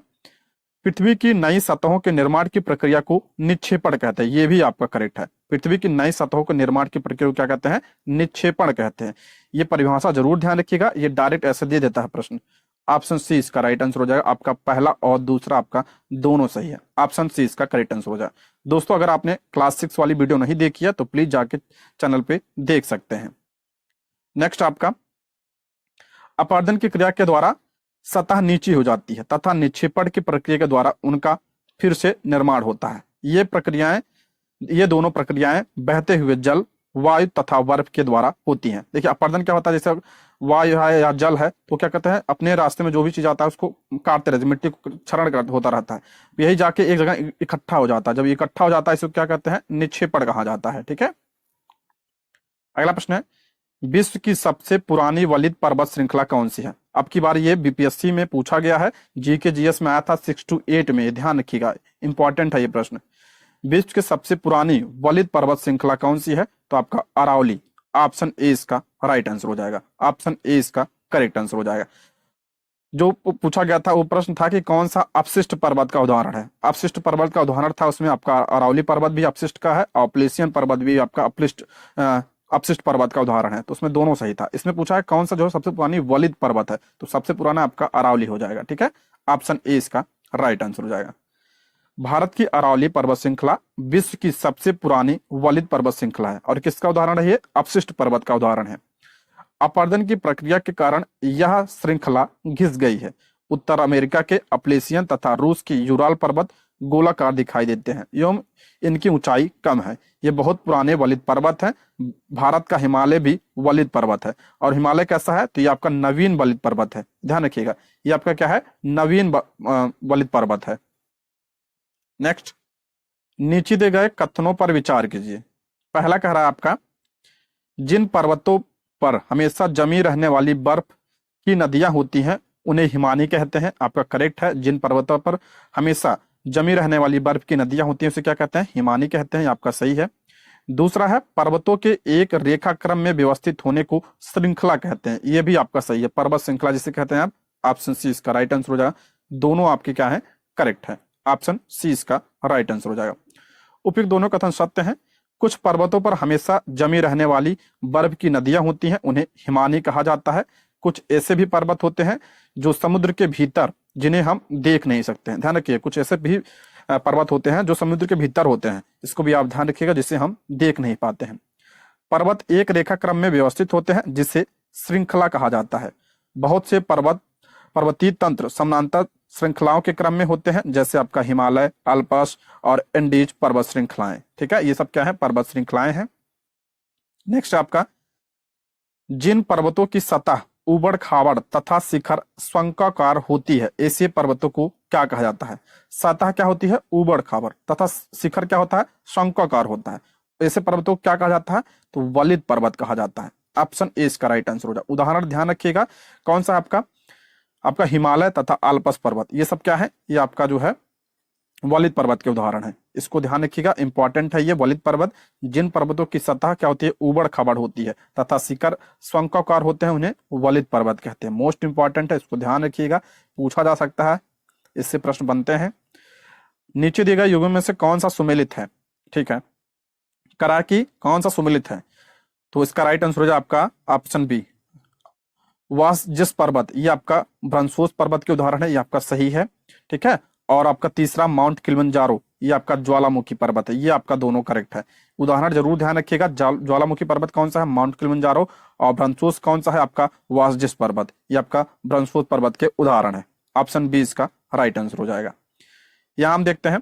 पृथ्वी की नई सतहों के निर्माण की प्रक्रिया को निक्षेपण कहते हैं। ये भी आपका करेक्ट है। पृथ्वी की नई सतहों के निर्माण की प्रक्रिया को क्या कहते हैं? निक्षेपण कहते हैं। ये परिभाषा जरूर ध्यान रखिएगा, ये डायरेक्ट ऐसे दे देता है प्रश्न। ऑप्शन सी इसका राइट आंसर हो जाएगा। आपका पहला और दूसरा आपका दोनों सही है। ऑप्शन सी इसका करेक्ट आंसर हो जाएगा। दोस्तों, अगर आपने क्लास 6 वाली वीडियो नहीं देखी है तो प्लीज जाके चैनल पे देख सकते हैं। नेक्स्ट, आपका अपर्दन की क्रिया के द्वारा सतह नीची हो जाती है तथा निक्षेपण की प्रक्रिया के द्वारा उनका फिर से निर्माण होता है। ये दोनों प्रक्रियाएं बहते हुए जल, वायु तथा बर्फ के द्वारा होती हैं। देखिए, अपर्दन क्या होता है? जैसे वायु है या जल है तो क्या कहते हैं, अपने रास्ते में जो भी चीज आता है उसको काटते रहते, मिट्टी को क्षरण होता रहता है, यही जाके एक जगह इकट्ठा हो जाता है। जब इकट्ठा हो जाता है इसको क्या कहते हैं? निक्षेपण कहा जाता है। ठीक है, अगला प्रश्न है, विश्व की सबसे पुरानी वलित पर्वत श्रृंखला कौन सी है? अब की बार ये बीपीएससी में पूछा गया है, जीके जीएस में आया था 6 to 8 में, ध्यान रखिएगा, इंपॉर्टेंट है ये प्रश्न। विश्व की सबसे पुरानी वलित पर्वत श्रृंखला कौन सी है? तो आपका अरावली। ऑप्शन ए इसका राइट आंसर हो जाएगा। ऑप्शन ए इसका करेक्ट आंसर हो जाएगा। जो पूछा गया था वो प्रश्न था कि कौन सा अपशिष्ट पर्वत का उदाहरण है? अपशिष्ट पर्वत का उदाहरण था, उसमें आपका अरावली पर्वत भी अपशिष्ट का है और प्लेशियन पर्वत भी आपका अपशिष्ट पर्वत का उदाहरण है। तो उसमें दोनों सही था। इसमें पूछा है कौन सा जो सबसे पुरानी वलित पर्वत है, तो सबसे पुराना आपका अरावली हो जाएगा। ठीक है, ऑप्शन ए इसका राइट आंसर हो जाएगा। भारत की अरावली पर्वत श्रृंखला विश्व की सबसे पुरानी वलित पर्वत श्रृंखला है और किसका उदाहरण है? ये अपशिष्ट पर्वत का उदाहरण है। अपर्दन की प्रक्रिया के कारण यह श्रृंखला घिस गई है। उत्तर अमेरिका के अपलेशियन तथा रूस की यूराल पर्वत गोलाकार दिखाई देते हैं एवं इनकी ऊंचाई कम है। ये बहुत पुराने वलित पर्वत हैं। भारत का हिमालय भी वलित पर्वत है और हिमालय कैसा है? तो ये आपका नवीन वलित पर्वत है, ध्यान रखिएगा, ये आपका क्या है? नवीन वलित पर्वत है। नेक्स्ट, नीचे दिए गए कथनों पर विचार कीजिए। पहला कह रहा है आपका, जिन पर्वतों पर हमेशा जमी रहने वाली बर्फ की नदियां होती हैं उन्हें हिमानी कहते हैं। आपका करेक्ट है, जिन पर्वतों पर हमेशा जमी रहने वाली बर्फ की नदियां होती हैं उसे क्या कहते हैं? हिमानी कहते हैं। आपका सही है। दूसरा है, पर्वतों के एक रेखा क्रम में व्यवस्थित होने को श्रृंखला कहते हैं। ये भी आपका सही है, पर्वत श्रृंखला जिसे कहते हैं आप। ऑप्शन सी इसका राइट आंसर हो जाएगा। दोनों आपके क्या है? करेक्ट है। ऑप्शन सी इसका राइट आंसर हो जाएगा। उपयुक्त दोनों कथन सत्य हैं। कुछ पर्वतों पर हमेशा जमी रहने वाली बर्फ की नदियां होती हैं, उन्हें हिमानी कहा जाता है। कुछ ऐसे भी पर्वत होते हैं जो समुद्र के भीतर, जिन्हें हम देख नहीं सकते हैं, ध्यान रखिए, कुछ ऐसे भी पर्वत होते हैं जो समुद्र के भीतर होते हैं, इसको भी आप ध्यान रखिएगा, जिसे हम देख नहीं पाते हैं। पर्वत एक रेखा क्रम में व्यवस्थित होते हैं जिसे श्रृंखला कहा जाता है। बहुत से पर्वतीय तंत्र समानांतर श्रृंखलाओं के क्रम में होते हैं, जैसे आपका हिमालय, अल्पस और एंडीज पर्वत श्रृंखलाएं। ठीक है, ये सब क्या है? पर्वत श्रृंखलाएं हैं। नेक्स्ट आपका, जिन पर्वतों की सतह उबड़ खाबड़ तथा शिखर शंक्वाकार होती है, ऐसे पर्वतों को क्या कहा जाता है? सतह क्या होती है? उबड़ खाबड़, तथा शिखर क्या होता है? शंक्वाकार होता है। ऐसे पर्वतों को क्या कहा जाता है? तो वलित पर्वत कहा जाता है। ऑप्शन ए इसका राइट आंसर हो जाए। उदाहरण ध्यान रखिएगा, कौन सा आपका हिमालय तथा आल्पस पर्वत, ये सब क्या है? ये आपका जो है वलित पर्वत के उदाहरण है। इसको ध्यान रखिएगा, इंपॉर्टेंट है ये वलित पर्वत। जिन पर्वतों की सतह क्या होती है? उबड़ खाबड़ होती है तथा शिखर शंक्वाकार होते हैं, उन्हें वलित पर्वत कहते हैं। मोस्ट इंपॉर्टेंट है, इसको ध्यान रखिएगा, पूछा जा सकता है, इससे प्रश्न बनते हैं। नीचे दिए गए युगों में से कौन सा सुमेलित है? ठीक है, करा कि कौन सा सुमेलित है? तो इसका राइट आंसर हो जाए आपका ऑप्शन बी, वासजिस पर्वत, ये आपका ब्रह्मोस पर्वत के उदाहरण है, ये आपका सही है। ठीक है। और आपका तीसरा माउंट किलिमंजारो, ये आपका ज्वालामुखी पर्वत है, ये आपका दोनों करेक्ट है। उदाहरण जरूर ध्यान रखिएगा, ज्वालामुखी पर्वत कौन सा है, माउंट किलिमंजारो, और ब्रह्मोस कौन सा है, आपका वासजिस पर्वत, ये आपका ब्रह्मोस पर्वत के उदाहरण है। ऑप्शन बी इसका राइट आंसर हो जाएगा। यहां हम देखते हैं,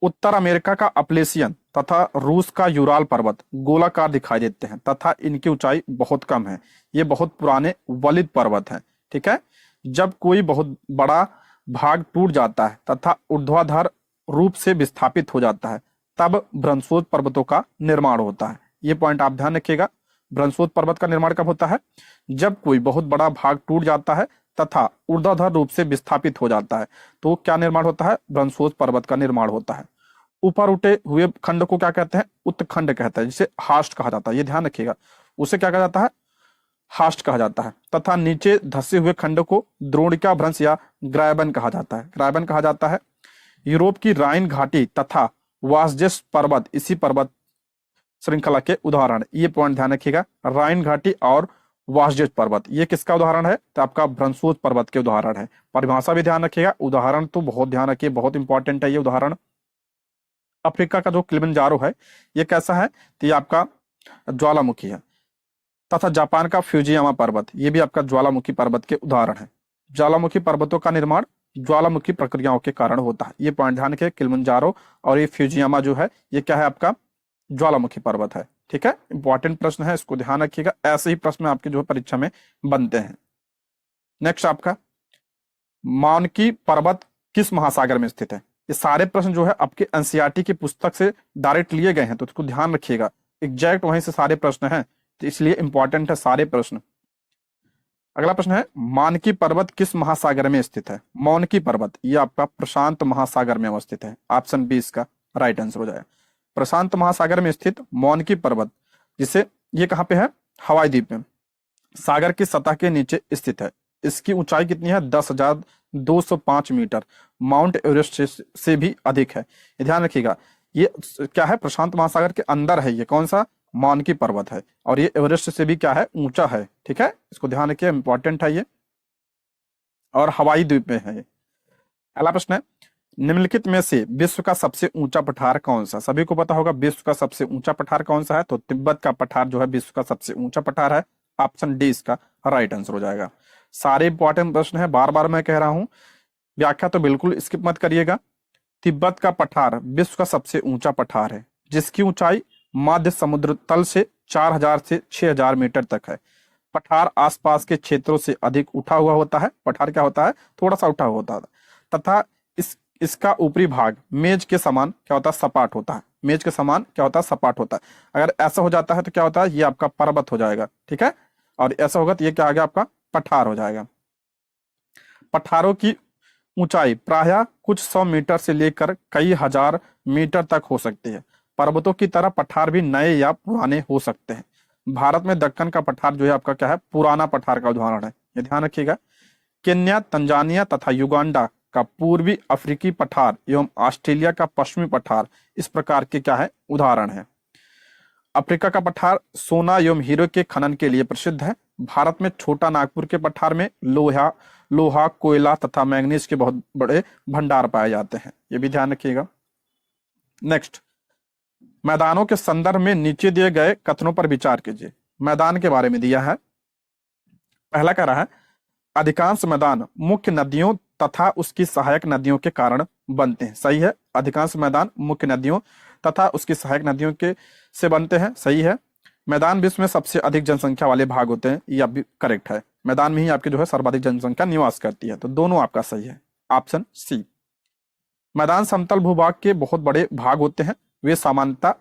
उत्तर अमेरिका का अपलेशियन तथा रूस का यूराल पर्वत गोलाकार दिखाई देते हैं तथा इनकी ऊंचाई बहुत कम है। ये बहुत पुराने वलिद पर्वत हैं। ठीक है। जब कोई बहुत बड़ा भाग टूट जाता है तथा ऊर्ध्वाधर रूप से विस्थापित हो जाता है, तब ब्रह्मोस पर्वतों का निर्माण होता है। ये पॉइंट आप ध्यान रखिएगा। ब्रह्मोस पर्वत का निर्माण कब होता है, जब कोई बहुत बड़ा भाग टूट जाता है तथा ऊर्ध्वाधर रूप से विस्थापित हो जाता है, तो क्या निर्माण होता है, ब्रह्मोस पर्वत का निर्माण होता है। ऊपर उठे हुए खंड को क्या कहते हैं, उत्खंड कहते हैं, जिसे हास्ट कहा जाता है, ये ध्यान रखिएगा। उसे क्या कहा जाता है, हास्ट कहा जाता है। तथा नीचे धंसे हुए खंड को द्रोणिका भ्रंश या ग्रायबन कहा जाता है, ग्रायबन कहा जाता है। यूरोप की राइन घाटी तथा वासजेस पर्वत इसी पर्वत श्रृंखला के उदाहरण, ये पॉइंट ध्यान रखिएगा। राइन घाटी और वासजेस पर्वत ये किसका उदाहरण है, तो आपका ब्रह्मोस पर्वत के उदाहरण है। परिभाषा भी ध्यान रखिएगा, उदाहरण तो बहुत ध्यान रखिए, बहुत इंपॉर्टेंट है ये उदाहरण। अफ्रीका का जो किलिमंजारो है ये कैसा है, तो ये आपका ज्वालामुखी है। तथा जापान का फ्यूजियामा पर्वत ये भी आपका ज्वालामुखी पर्वत के उदाहरण है। ज्वालामुखी पर्वतों का निर्माण ज्वालामुखी प्रक्रियाओं के कारण होता है। ये पॉइंट ध्यान रखिए, किलिमंजारो और ये फ्यूजियामा जो है ये क्या है, आपका ज्वालामुखी पर्वत है। ठीक है। इंपॉर्टेंट प्रश्न है, इसको ध्यान रखिएगा। ऐसे ही प्रश्न आपके जो है परीक्षा में बनते हैं। नेक्स्ट आपका, मानकी पर्वत किस महासागर में स्थित है। ये सारे प्रश्न जो है आपके एनसीईआरटी की पुस्तक से डायरेक्ट लिए गए हैं, तो इसको ध्यान रखिएगा। एग्जैक्ट वहीं से सारे प्रश्न हैं, तो इसलिए इंपॉर्टेंट है सारे प्रश्न। अगला प्रश्न है, मानकी पर्वत किस महासागर में स्थित है। मानकी पर्वत ये आपका प्रशांत महासागर में अवस्थित है। ऑप्शन बी इसका राइट आंसर हो जाएगा। प्रशांत महासागर में स्थित मानकी पर्वत, जिसे ये कहाँ पे है, हवाई द्वीप में, सागर की सतह के नीचे स्थित है। इसकी ऊंचाई कितनी है, 10,205 मीटर, माउंट एवरेस्ट से भी अधिक है। ये ध्यान रखिएगा, ये क्या है, प्रशांत महासागर के अंदर है, ये कौन सा, मानकी पर्वत है, और ये एवरेस्ट से भी क्या है, ऊंचा है। ठीक है, इसको ध्यान रखिए, इंपॉर्टेंट है ये, और हवाई द्वीप में है ये। अगला प्रश्न है, निम्नलिखित में से विश्व का सबसे ऊंचा पठार कौन सा। सभी को पता होगा विश्व का सबसे ऊंचा पठार कौन सा है, तो तिब्बत का पठार जो है विश्व का सबसे ऊंचा पठार है। ऑप्शन डी इसका राइट आंसर हो जाएगा। सारे इंपॉर्टेंट प्रश्न है, बार बार मैं कह रहा हूं, व्याख्या तो बिल्कुल स्किप मत करिएगा। तिब्बत का पठार विश्व का सबसे ऊंचा पठार है, जिसकी ऊंचाई मध्य समुद्र तल से 4,000 से 6,000 मीटर तक है। पठार आसपास के क्षेत्रों से अधिक उठा हुआ होता है। पठार क्या होता है, थोड़ा सा उठा हुआ होता है, तथा इसका ऊपरी भाग मेज के समान क्या होता है, सपाट होता है। मेज के समान क्या होता है, सपाट होता है। अगर ऐसा हो जाता है तो क्या होता है, ये आपका पर्वत हो जाएगा। ठीक है, और ऐसा होगा तो ये क्या आ गया, आपका पठार हो जाएगा। पठारों की ऊंचाई प्रायः कुछ 100 मीटर से लेकर कई हजार मीटर तक हो सकती है। पर्वतों की तरह पठार भी नए या पुराने हो सकते हैं। भारत में दक्कन का पठार जो है आपका क्या है, पुराना पठार का उदाहरण है, ये ध्यान रखिएगा। केन्या, तंजानिया तथा युगांडा का पूर्वी अफ्रीकी पठार एवं ऑस्ट्रेलिया का पश्चिमी पठार इस प्रकार के क्या है, उदाहरण है। अफ्रीका का पठार सोना एवं हीरे के खनन के लिए प्रसिद्ध है। भारत में छोटा नागपुर के पठार में लोहा, कोयला तथा मैंगनीज के बहुत बड़े भंडार पाए जाते हैं, ये भी ध्यान रखिएगा। नेक्स्ट, मैदानों के संदर्भ में नीचे दिए गए कथनों पर विचार कीजिए। मैदान के बारे में दिया है, पहला कह रहा है, अधिकांश मैदान मुख्य नदियों तथा उसकी सहायक नदियों के कारण बनते हैं। सही है, अधिकांश मैदान मुख्य नदियों तथा उसकी सहायक नदियों के से बनते हैं। सही है। मैदान विश्व में सबसे अधिक जनसंख्या वाले भाग होते हैं, ये भी करेक्ट है। मैदान में ही आपके जो है सर्वाधिक जनसंख्या निवास करती है, तो दोनों आपका सही है। Option C. मैदान समतल भूभाग के बहुत बड़े भाग होते हैं। वे सामान्यतः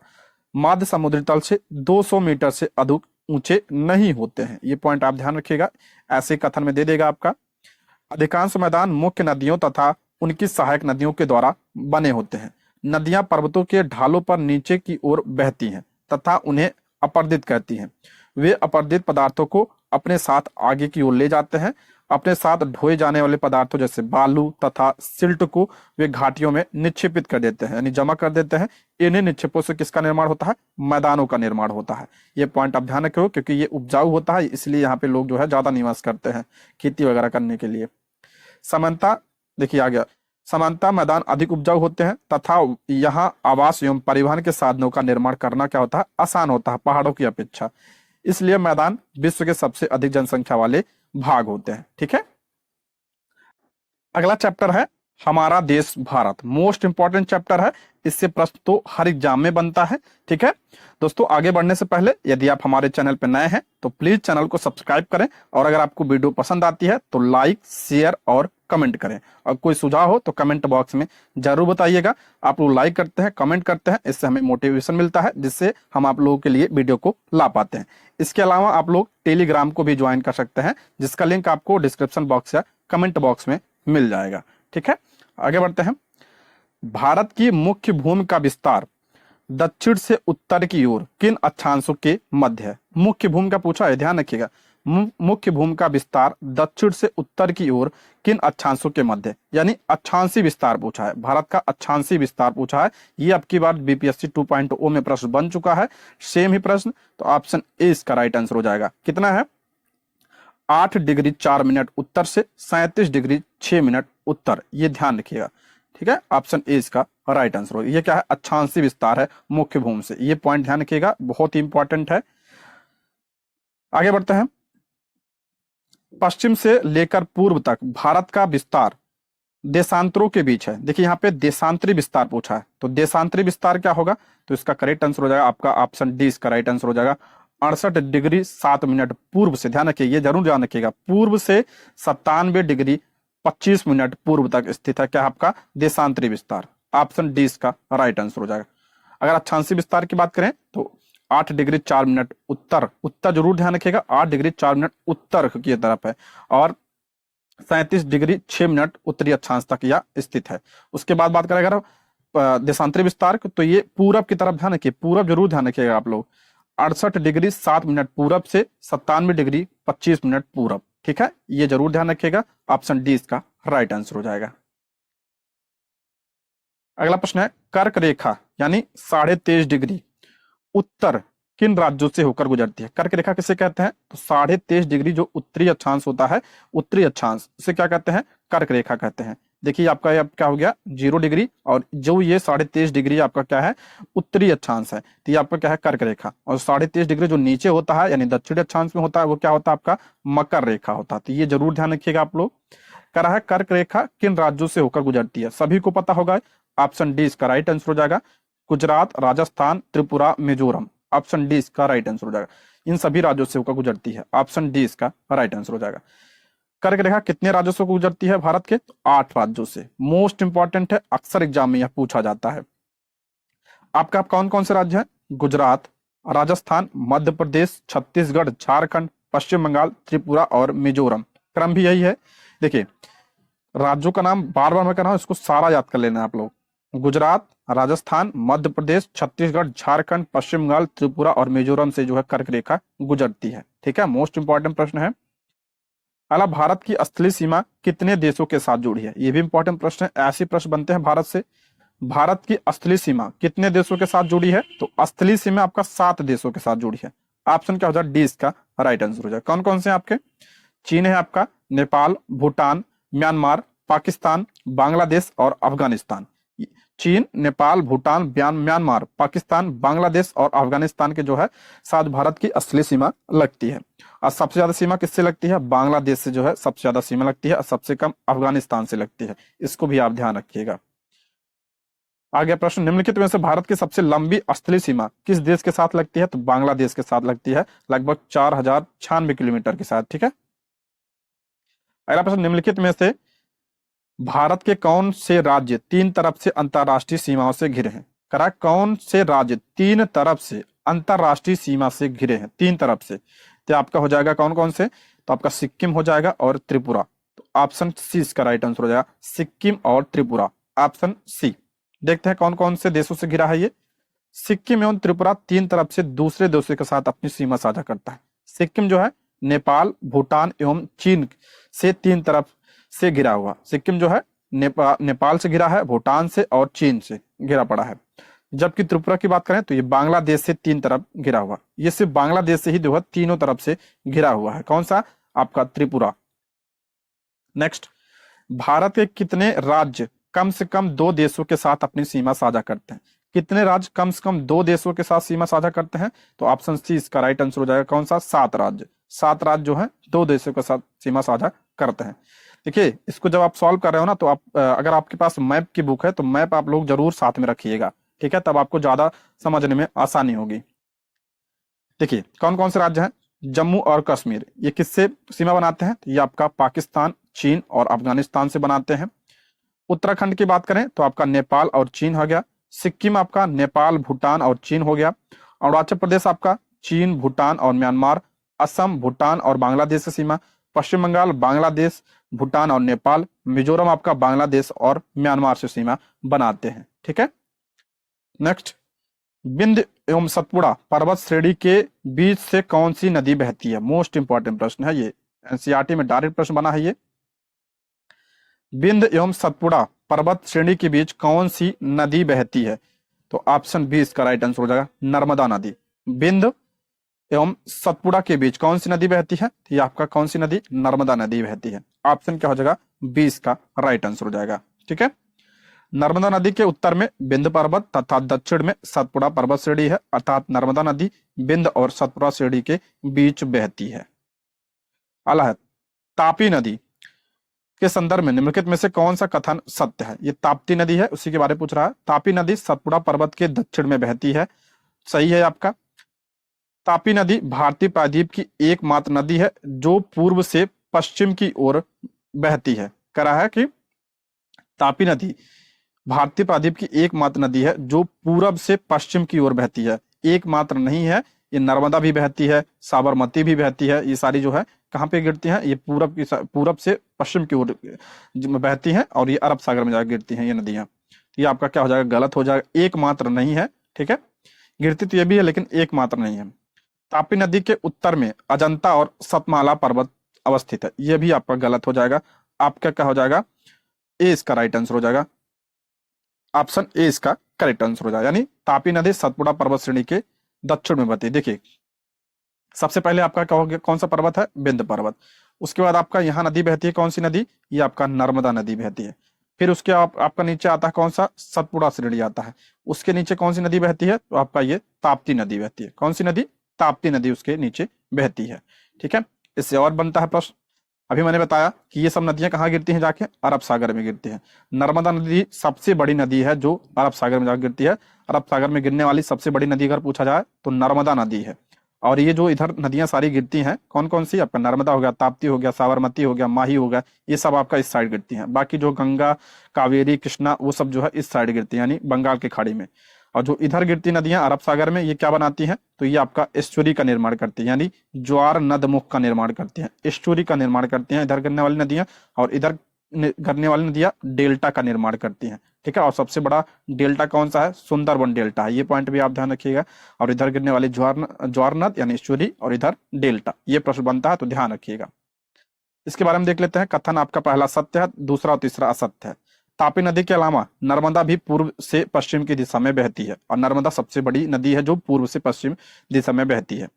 मध्य समुद्री तल से 200 मीटर से अधिक ऊंचे नहीं होते हैं। ये पॉइंट आप ध्यान रखिएगा, ऐसे कथन में दे देगा आपका। अधिकांश मैदान मुख्य नदियों तथा उनकी सहायक नदियों के द्वारा बने होते हैं। नदियां पर्वतों के ढालों पर नीचे की ओर बहती हैं तथा उन्हें अपर्दित कहती हैं। वे अपर्दित पदार्थों को अपने साथ आगे की ओर ले जाते हैं अपने साथ ढोए जाने वाले पदार्थों जैसे बालू तथा सिल्ट को वे घाटियों में निक्षेपित कर देते हैं, यानी जमा कर देते हैं। इन्हीं निक्षेपों से किसका निर्माण होता है? मैदानों का निर्माण होता है। ये पॉइंट आप ध्यान रखो, क्योंकि ये उपजाऊ होता है, इसलिए यहाँ पे लोग जो है ज्यादा निवास करते हैं खेती वगैरह करने के लिए। समानता, देखिए आ गया, समानता मैदान अधिक उपजाऊ होते हैं तथा यहाँ आवास एवं परिवहन के साधनों का निर्माण करना क्या होता है? आसान होता है पहाड़ों की अपेक्षा। इसलिए मैदान विश्व के सबसे अधिक जनसंख्या वाले भाग होते हैं। ठीक है, अगला चैप्टर है हमारा देश भारत। मोस्ट इंपॉर्टेंट चैप्टर है, इससे प्रश्न तो हर एग्जाम में बनता है। ठीक है दोस्तों, आगे बढ़ने से पहले यदि आप हमारे चैनल पर नए हैं तो प्लीज चैनल को सब्सक्राइब करें, और अगर आपको वीडियो पसंद आती है तो लाइक, शेयर और कमेंट करें। और कोई सुझाव हो तो कमेंट बॉक्स में जरूर बताइएगा। आप लोग लाइक करते हैं, कमेंट करते हैं, इससे हमें मोटिवेशन मिलता है, जिससे हम आप लोगों के लिए वीडियो को ला पाते हैं। इसके अलावा आप लोग टेलीग्राम को भी ज्वाइन कर सकते हैं, जिसका लिंक आपको डिस्क्रिप्शन बॉक्स या कमेंट बॉक्स में मिल जाएगा। ठीक है, आगे बढ़ते हैं। भारत की मुख्य भूमि का विस्तार दक्षिण से उत्तर की ओर किन अक्षांशों के मध्य है? मुख्य भूमि का पूछा है, ध्यान रखिएगा। मुख्य भूमि का विस्तार दक्षिण से उत्तर की ओर किन अक्षांशों के मध्य, यानी अक्षांशी विस्तार पूछा है। भारत का अक्षांशी विस्तार पूछा है। ये अब की बार बीपीएससी 2.0 में प्रश्न बन चुका है, सेम ही प्रश्न। तो ऑप्शन ए इसका राइट आंसर हो जाएगा। कितना है? 8 डिग्री 4 मिनट उत्तर से 37 डिग्री 6 मिनट उत्तर, ये ध्यान रखिएगा। ठीक है, ऑप्शन ए इसका राइट आंसर हो। ये क्या है? अक्षांशी विस्तार है मुख्य भूमि से। ये पॉइंट ध्यान रखिएगा, बहुत ही इंपॉर्टेंट है। आगे बढ़ते हैं। पश्चिम से लेकर पूर्व तक भारत का विस्तार देशांतरों के बीच है। देखिए यहाँ पे देशांतरी विस्तार पूछा है, तो देशांतरी विस्तार क्या होगा? तो इसका करेक्ट आंसर हो जाएगा आपका ऑप्शन डी, इसका राइट आंसर हो जाएगा 68 डिग्री 7 मिनट पूर्व से। ध्यान रखिए, ये जरूर ध्यान रखिएगा, पूर्व से 97 डिग्री 25 मिनट पूर्व तक स्थित है क्या आपका? देशांतरी विस्तार। ऑप्शन डी इसका राइट आंसर हो जाएगा। अगर अक्षांशी विस्तार की बात करें तो 8 डिग्री 4 मिनट उत्तर, उत्तर जरूर ध्यान रखिएगा, 8 डिग्री 4 मिनट उत्तर की तरफ है, और 37 डिग्री 6 मिनट उत्तरी अक्षांश तक यह स्थित है। उसके बाद बात करें अगर देशांतरी विस्तार, तो ये पूरब की तरफ, ध्यान रखिए पूरब जरूर ध्यान रखिएगा आप लोग, 68 डिग्री 7 मिनट पूरब से 97 डिग्री 25 मिनट पूरब। ठीक है, ये जरूर ध्यान रखिएगा, ऑप्शन डी इसका राइट आंसर हो जाएगा। अगला प्रश्न है कर्क रेखा यानी 23.5 डिग्री उत्तर किन राज्यों से होकर गुजरती है? कर्क रेखा किसे कहते हैं? तो 23.5 डिग्री जो उत्तरी अक्षांश होता है, उत्तरी अक्षांश, उसे क्या कहते हैं? कर्क रेखा कहते हैं। देखिए आपका ये क्या हो गया? 0 डिग्री, और जो ये 23.5 डिग्री आपका क्या है? उत्तरी अक्षांश है, तो ये आपका क्या है? कर्क रेखा। और 23.5 डिग्री जो नीचे होता है यानी दक्षिणी अक्षांश में होता है, वो क्या होता है आपका? मकर रेखा होता है। तो ये जरूर ध्यान रखिएगा आप लोग। कह रहा है कर्क रेखा किन राज्यों से होकर गुजरती है? सभी को पता होगा, ऑप्शन डी इसका राइट आंसर हो जाएगा, गुजरात, राजस्थान, त्रिपुरा, मिजोरम। ऑप्शन डी इसका राइट आंसर हो जाएगा, इन सभी राज्यों से होकर गुजरती है। ऑप्शन डी इसका राइट आंसर हो जाएगा। कर्क रेखा कितने राज्यों से गुजरती है भारत के? 8 राज्यों से। मोस्ट इंपॉर्टेंट है, अक्सर एग्जाम में यह पूछा जाता है। आपका कौन कौन से राज्य हैं? गुजरात, राजस्थान, मध्य प्रदेश, छत्तीसगढ़, झारखंड, पश्चिम बंगाल, त्रिपुरा और मिजोरम। क्रम भी यही है। देखिए राज्यों का नाम बार बार मैं कह रहा हूं, इसको सारा याद कर लेना आप लोग। गुजरात, राजस्थान, मध्य प्रदेश, छत्तीसगढ़, झारखंड, पश्चिम बंगाल, त्रिपुरा और मिजोरम से जो है कर्क रेखा गुजरती है। ठीक है, मोस्ट इंपॉर्टेंट प्रश्न है। अला भारत की स्थलीय सीमा कितने देशों के साथ जुड़ी है? ये भी इंपॉर्टेंट प्रश्न है, ऐसे प्रश्न बनते हैं भारत से। भारत की स्थलीय सीमा कितने देशों के साथ जुड़ी है? तो स्थलीय सीमा आपका 7 देशों के साथ जुड़ी है। ऑप्शन क्या हो जाए? डी इसका राइट आंसर हो जाए। कौन कौन से आपके? चीन है आपका, नेपाल, भूटान, म्यांमार, पाकिस्तान, बांग्लादेश और अफगानिस्तान। चीन, नेपाल, भूटान, म्यांमार, पाकिस्तान, बांग्लादेश और अफगानिस्तान के जो है साथ भारत की असली सीमा लगती है। और सबसे ज्यादा सीमा किससे लगती है? बांग्लादेश से जो है सबसे ज्यादा सीमा लगती है, और सबसे कम अफगानिस्तान से लगती है। इसको भी आप ध्यान रखिएगा। आगे प्रश्न, निम्नलिखित में से भारत की सबसे लंबी स्थलीय सीमा किस देश के साथ लगती है? तो बांग्लादेश के साथ लगती है, लगभग 4096 किलोमीटर के साथ। ठीक है, अगला प्रश्न, निम्नलिखित में से भारत के कौन से राज्य 3 तरफ से अंतरराष्ट्रीय सीमाओं से घिरे हैं? करा कौन से राज्य 3 तरफ से अंतरराष्ट्रीय सीमा से घिरे हैं? 3 तरफ से, तो आपका हो जाएगा कौन कौन से? तो आपका सिक्किम हो जाएगा और त्रिपुरा। तो ऑप्शन सी इसका राइट आंसर हो जाएगा, सिक्किम और त्रिपुरा। Option C. देखते हैं कौन कौन से देशों से घिरा है ये। सिक्किम एवं त्रिपुरा 3 तरफ से दूसरे देशों के साथ अपनी सीमा साझा करता है। सिक्किम जो है नेपाल, भूटान एवं चीन से तीन तरफ से घिरा हुआ। सिक्किम जो है नेपाल से घिरा है, भूटान से और चीन से घिरा पड़ा है। जबकि त्रिपुरा की बात करें तो ये बांग्लादेश से तीन तरफ घिरा हुआ। ये सिर्फ बांग्लादेश से ही जो है तीनों तरफ से घिरा हुआ है। कौन सा? आपका त्रिपुरा। नेक्स्ट, भारत के कितने राज्य कम से कम दो देशों के साथ अपनी सीमा साझा करते हैं? कितने राज्य कम से कम दो देशों के साथ सीमा साझा करते हैं? तो ऑप्शन सी इसका राइट आंसर हो जाएगा। कौन सा? 7 राज्य। 7 राज्य जो है दो देशों के साथ सीमा साझा करते हैं। देखिए, इसको जब आप सॉल्व कर रहे हो ना, तो आप अगर आपके पास मैप की बुक है तो मैप आप लोग जरूर साथ में रखिएगा, ठीक है? तब आपको ज्यादा समझने में आसानी होगी। देखिए, कौन कौन से राज्य हैं? जम्मू और कश्मीर, ये किससे सीमा बनाते हैं? ये आपका पाकिस्तान, चीन और अफगानिस्तान से बनाते हैं। उत्तराखंड की बात करें तो आपका नेपाल और चीन हो गया। सिक्किम आपका नेपाल, भूटान और चीन हो गया। अरुणाचल प्रदेश आपका चीन, भूटान और म्यांमार। असम, भूटान और बांग्लादेश से सीमा। पश्चिम बंगाल, बांग्लादेश, भूटान और नेपाल। मिजोरम आपका बांग्लादेश और म्यांमार से सीमा बनाते हैं, ठीक है? नेक्स्ट, विंध्य एवं सतपुड़ा पर्वत श्रेणी के बीच से कौन सी नदी बहती है? मोस्ट इंपॉर्टेंट प्रश्न है ये, एनसीईआरटी में डायरेक्ट प्रश्न बना है ये। विंध्य एवं सतपुड़ा पर्वत श्रेणी के बीच कौन सी नदी बहती है? तो ऑप्शन बी इसका राइट आंसर हो जाएगा, नर्मदा नदी। विंध्य एवं सतपुड़ा के बीच कौन सी नदी बहती है? ये आपका कौन सी नदी? नर्मदा नदी बहती है। ऑप्शन क्या हो जाएगा? बी इसका राइट आंसर हो जाएगा, ठीक है? नर्मदा नदी के उत्तर में विंध्य पर्वत तथा दक्षिण में सतपुड़ा पर्वत श्रेणी है, अर्थात नर्मदा नदी विंध्य और सतपुड़ा श्रेणी के बीच बहती है। अगला है, तापी नदी के संदर्भ में निम्नलिखित में से कौन सा कथन सत्य है? ये ताप्ती नदी है, उसी के बारे में पूछ रहा है। तापी नदी सतपुड़ा पर्वत के दक्षिण में बहती है, सही है आपका। तापी नदी भारतीय प्रायद्वीप की एकमात्र नदी है जो पूर्व से पश्चिम की ओर बहती है। कह रहा है कि तापी नदी भारतीय प्रायद्वीप की एकमात्र नदी है जो पूरब से पश्चिम की ओर बहती है। एकमात्र नहीं है, ये नर्मदा भी बहती है, साबरमती भी बहती है। ये सारी जो है कहाँ पे गिरती हैं? ये पूरब से पश्चिम की ओर बहती हैं और ये अरब सागर में जाकर गिरती हैं ये नदियां। तो ये आपका क्या हो जाएगा? गलत हो जाएगा। एकमात्र नहीं है, ठीक है? गिरती तो ये भी है लेकिन एकमात्र नहीं है। तापी नदी के उत्तर में अजंता और सतमाला पर्वत अवस्थित है, ये भी आपका गलत हो जाएगा। आपका क्या हो जाएगा? ए इसका राइट आंसर हो जाएगा। ऑप्शन ए इसका करेक्ट आंसर हो जाएगा। यानी तापी नदी सतपुड़ा पर्वत श्रेणी के दक्षिण में बहती है। देखिए, सबसे पहले आपका क्या हो गया? कौन सा पर्वत है? विंध्य पर्वत। उसके बाद आपका यहाँ नदी बहती है, कौन सी नदी? ये आपका नर्मदा नदी बहती है। फिर उसके आपका नीचे आता है कौन सा? सतपुड़ा श्रेणी आता है। उसके नीचे कौन सी नदी बहती है? तो आपका ये ताप्ती नदी बहती है। कौन सी नदी? ताप्ती नदी उसके नीचे बहती है, ठीक है? इससे और बनता है प्रश्न। अभी मैंने बताया कि ये सब नदियां कहाँ गिरती हैं? जाके अरब सागर में गिरती हैं। नर्मदा नदी सबसे बड़ी नदी है जो अरब सागर में जाकर गिरती है। अरब सागर में गिरने वाली सबसे बड़ी नदी अगर पूछा जाए तो नर्मदा नदी है। और ये जो इधर नदियां सारी गिरती हैं, कौन कौन सी? आपका नर्मदा हो गया, ताप्ती हो गया, साबरमती हो गया, माही हो गया, ये सब आपका इस साइड गिरती हैं। बाकी जो गंगा, कावेरी, कृष्णा, वो सब जो है इस साइड गिरती है, यानी बंगाल की खाड़ी में। और जो इधर गिरती नदियां अरब सागर में, ये क्या बनाती हैं? तो ये आपका एस्चुरी का निर्माण करती है, यानी ज्वार नदमुख का निर्माण करती हैं, एस्चुरी का निर्माण करती हैं इधर गिरने वाली नदियां। और इधर गिरने वाली नदियां डेल्टा का निर्माण करती हैं, ठीक है? और सबसे बड़ा डेल्टा कौन सा है? सुंदरबन डेल्टा है, ये पॉइंट भी आप ध्यान रखिएगा। और इधर गिरने वाली ज्वार नद यानी एस्चुरी, और इधर डेल्टा, ये प्रश्न बनता है तो ध्यान रखिएगा। इसके बारे में देख लेते हैं। कथन आपका पहला सत्य है, दूसरा और तीसरा असत्य है। तापी नदी के अलावा नर्मदा भी पूर्व से पश्चिम की दिशा में बहती है, और नर्मदा सबसे बड़ी नदी है जो पूर्व से पश्चिम दिशा में बहती है।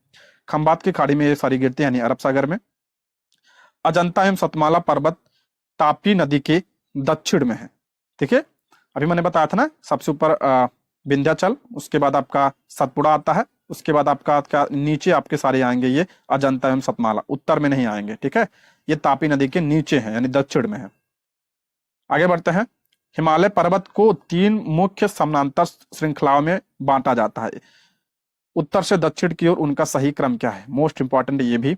खंबात की खाड़ी में ये सारी गिरती है, यानी अरब सागर में। अजंता एवं सतमाला पर्वत तापी नदी के दक्षिण में है, ठीक है? अभी मैंने बताया था ना, सबसे ऊपर विंध्याचल, उसके बाद आपका सतपुड़ा आता है, उसके बाद आपका नीचे आपके सारे आएंगे ये अजंता एवं सतमाला, उत्तर में नहीं आएंगे, ठीक है? ये तापी नदी के नीचे है, यानी दक्षिण में है। आगे बढ़ते हैं। हिमालय पर्वत को 3 मुख्य समानांतर श्रृंखलाओं में बांटा जाता है। उत्तर से दक्षिण की ओर उनका सही क्रम क्या है? मोस्ट इंपॉर्टेंट ये भी।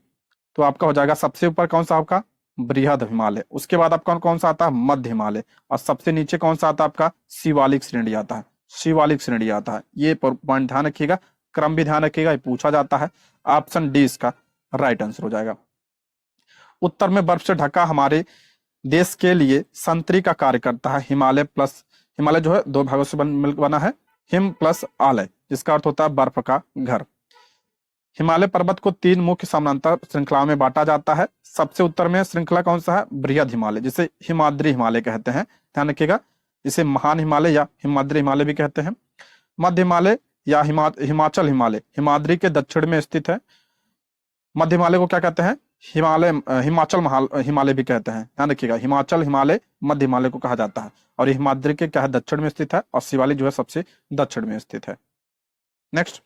तो आपका हो जाएगा सबसे ऊपर कौन सा? आपका बृहद हिमालय। उसके बाद आपका कौन सा आता है? मध्य हिमालय। और सबसे नीचे कौन सा आता है? आपका शिवालिक श्रेणी आता है, शिवालिक श्रेणी आता है। ये पॉइंट ध्यान रखिएगा, क्रम भी ध्यान रखिएगा, ये पूछा जाता है। ऑप्शन डी इसका राइट आंसर हो जाएगा। उत्तर में बर्फ से ढका हमारे देश के लिए संतरी का कार्य करता है हिमालय प्लस, हिमालय जो है 2 भागों से बना है, हिम प्लस आलय, जिसका अर्थ होता है बर्फ का घर। हिमालय पर्वत को 3 मुख्य समानांतर श्रृंखलाओं में बांटा जाता है। सबसे उत्तर में श्रृंखला कौन सा है? बृहद हिमालय, जिसे हिमाद्री हिमालय कहते हैं, ध्यान रखिएगा। इसे महान हिमालय या हिमाद्री हिमालय भी कहते हैं। मध्य हिमालय या हिमाचल हिमालय हिमाद्री के दक्षिण में स्थित है। मध्य हिमालय को क्या कहते हैं? हिमाचल हिमालय भी कहते हैं, ध्यान रखिएगा। हिमाचल हिमालय मध्य हिमालय को कहा जाता है, और ये हिमाद्री के क्या है? दक्षिण में स्थित है, और शिवालिक जो है सबसे दक्षिण में स्थित है। नेक्स्ट,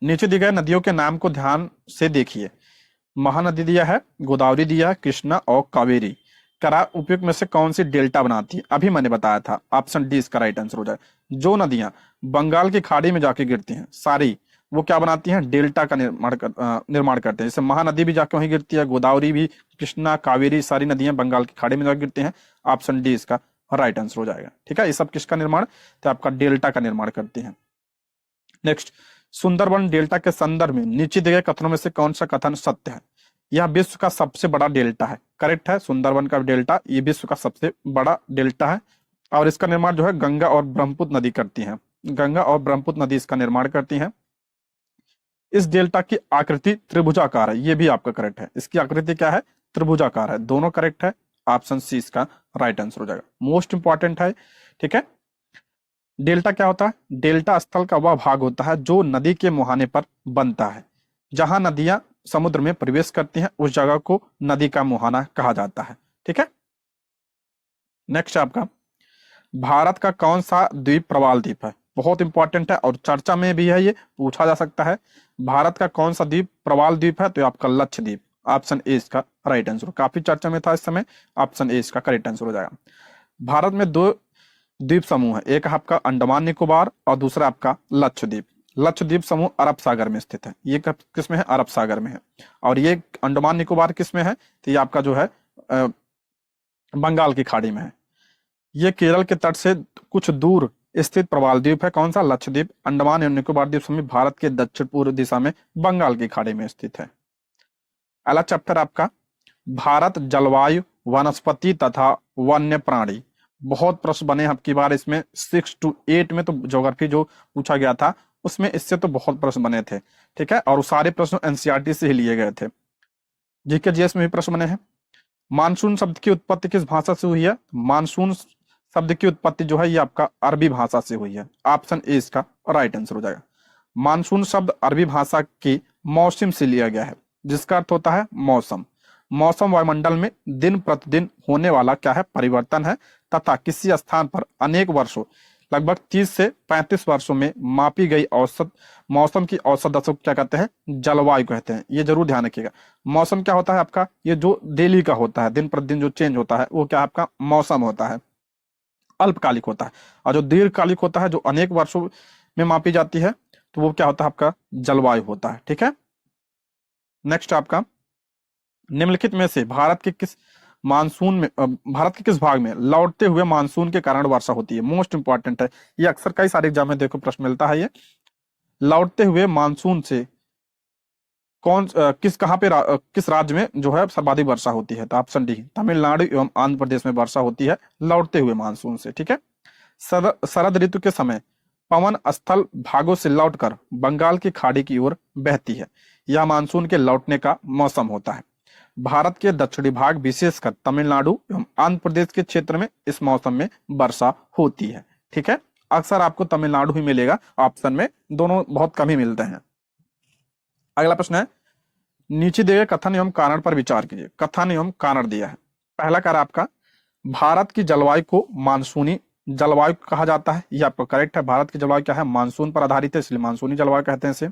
नीचे दिए गए नदियों के नाम को ध्यान से देखिए। महानदी दिया है, गोदावरी दिया है, कृष्णा और कावेरी। करा उपयुक्त में से कौन सी डेल्टा बनाती है? अभी मैंने बताया था, ऑप्शन डी इसका राइट आंसर हो जाएगा। जो नदियां बंगाल की खाड़ी में जाके गिरती हैं सारी, वो क्या बनाती हैं? डेल्टा का निर्माण करते हैं। जैसे महानदी भी जाके वहीं गिरती है, गोदावरी भी, कृष्णा, कावेरी, सारी नदियां बंगाल की खाड़ी में जाकर गिरती हैं। ऑप्शन डी इसका राइट आंसर हो जाएगा। ठीक है, ये सब किसका निर्माण? तो आपका डेल्टा का निर्माण करती है। नेक्स्ट, सुंदरबन डेल्टा के संदर्भ में नीचे दिए गए कथनों में से कौन सा कथन सत्य है? यह विश्व का सबसे बड़ा डेल्टा है, करेक्ट है। सुंदरबन का डेल्टा ये विश्व का सबसे बड़ा डेल्टा है, और इसका निर्माण जो है गंगा और ब्रह्मपुत्र नदी करती हैं। गंगा और ब्रह्मपुत्र नदी इसका निर्माण करती हैं। इस डेल्टा की आकृति त्रिभुजाकार है, ये भी आपका करेक्ट है। इसकी आकृति क्या है? त्रिभुजाकार है, दोनों करेक्ट है। ऑप्शन सी इसका राइट आंसर हो जाएगा। मोस्ट इंपॉर्टेंट है, ठीक है। डेल्टा क्या होता है? डेल्टा स्थल का वह भाग होता है जो नदी के मुहाने पर बनता है। जहां नदियां समुद्र में प्रवेश करती हैं उस जगह को नदी का मुहाना कहा जाता है। ठीक है। नेक्स्ट आपका, भारत का कौन सा द्वीप प्रवाल द्वीप है? बहुत इंपॉर्टेंट है और चर्चा में भी है, ये पूछा जा सकता है। भारत का कौन सा द्वीप प्रवाल द्वीप है? तो आपका लक्षद्वीप। ऑप्शन ए इसका राइट आंसर, काफी चर्चा में था इस समय। ऑप्शन ए इसका करेक्ट आंसर हो जाएगा। भारत में 2 द्वीप समूह है, एक आपका अंडमान निकोबार और दूसरा आपका लक्षद्वीप। लक्षद्वीप समूह अरब सागर में स्थित है। ये किस में है? अरब सागर में है। और ये अंडमान निकोबार किस में है? तो ये आपका जो है बंगाल की खाड़ी में है। ये केरल के तट से कुछ दूर स्थित प्रवाल द्वीप है। कौन सा? लक्षद्वीप। अंडमान एवं निकोबार द्वीप समूह भारत के दक्षिण पूर्व दिशा में बंगाल की खाड़ी में स्थित है। अगला चैप्टर आपका, भारत, जलवायु, वनस्पति तथा वन्य प्राणी। बहुत प्रश्न बने आपकी बार इसमें। 6 to 8 में तो ज्योग्राफी जो पूछा गया था उसमें इससे तो बहुत प्रश्न बने थे। ठीक है, और वो सारे प्रश्न एनसीईआरटी से ही लिए गए थे। जीके जीएस में भी प्रश्न बने हैं। मानसून शब्द की उत्पत्ति किस भाषा से हुई है? मानसून शब्द की उत्पत्ति जो है ये आपका अरबी भाषा से हुई है। ऑप्शन ए इसका राइट आंसर हो जाएगा। मानसून शब्द अरबी भाषा की मौसम से लिया गया है, जिसका अर्थ होता है मौसम। मौसम वायुमंडल में दिन प्रतिदिन होने वाला क्या है? परिवर्तन है, तथा किसी स्थान पर अनेक वर्षों, लगभग 30 से 35 वर्षों में मापी गई औसत मौसम की औसत दशा को क्या कहते हैं? जलवायु कहते हैं। ये जरूर ध्यान रखिएगा। मौसम क्या होता है आपका? ये जो डेली का होता है, दिन प्रतिदिन जो चेंज होता है वो क्या आपका मौसम होता है, अल्पकालिक होता है। और जो दीर्घकालिक होता है, जो अनेक वर्षों में मापी जाती है, तो वो क्या होता है आपका? जलवायु होता है। ठीक है। नेक्स्ट आपका, निम्नलिखित में से भारत के किस भाग में लौटते हुए मानसून के कारण वर्षा होती है? मोस्ट इंपॉर्टेंट है, ये अक्सर कई सारे एग्जाम में देखो प्रश्न मिलता है। ये लौटते हुए मानसून से किस राज्य में जो है सर्वाधिक वर्षा होती है? तो ऑप्शन डी, तमिलनाडु एवं आंध्र प्रदेश में वर्षा होती है लौटते हुए मानसून से। ठीक है। शरद ऋतु के समय पवन स्थल भागों से लौटकर बंगाल की खाड़ी की ओर बहती है। यह मानसून के लौटने का मौसम होता है। भारत के दक्षिणी भाग विशेषकर तमिलनाडु एवं आंध्र प्रदेश के क्षेत्र में इस मौसम में वर्षा होती है। ठीक है, अक्सर आपको तमिलनाडु ही मिलेगा ऑप्शन में, दोनों बहुत कम ही मिलते हैं। अगला प्रश्न है, नीचे दिए गए कथन एवं कारण पर विचार कीजिए। कथन एवं कारण दिया है। पहला कार्य आपका, भारत की जलवायु को मानसूनी जलवायु कहा जाता है। यह आपका करेक्ट है। भारत की जलवायु क्या है? मानसून पर आधारित है, इसलिए मानसूनी जलवायु कहते हैं इसे।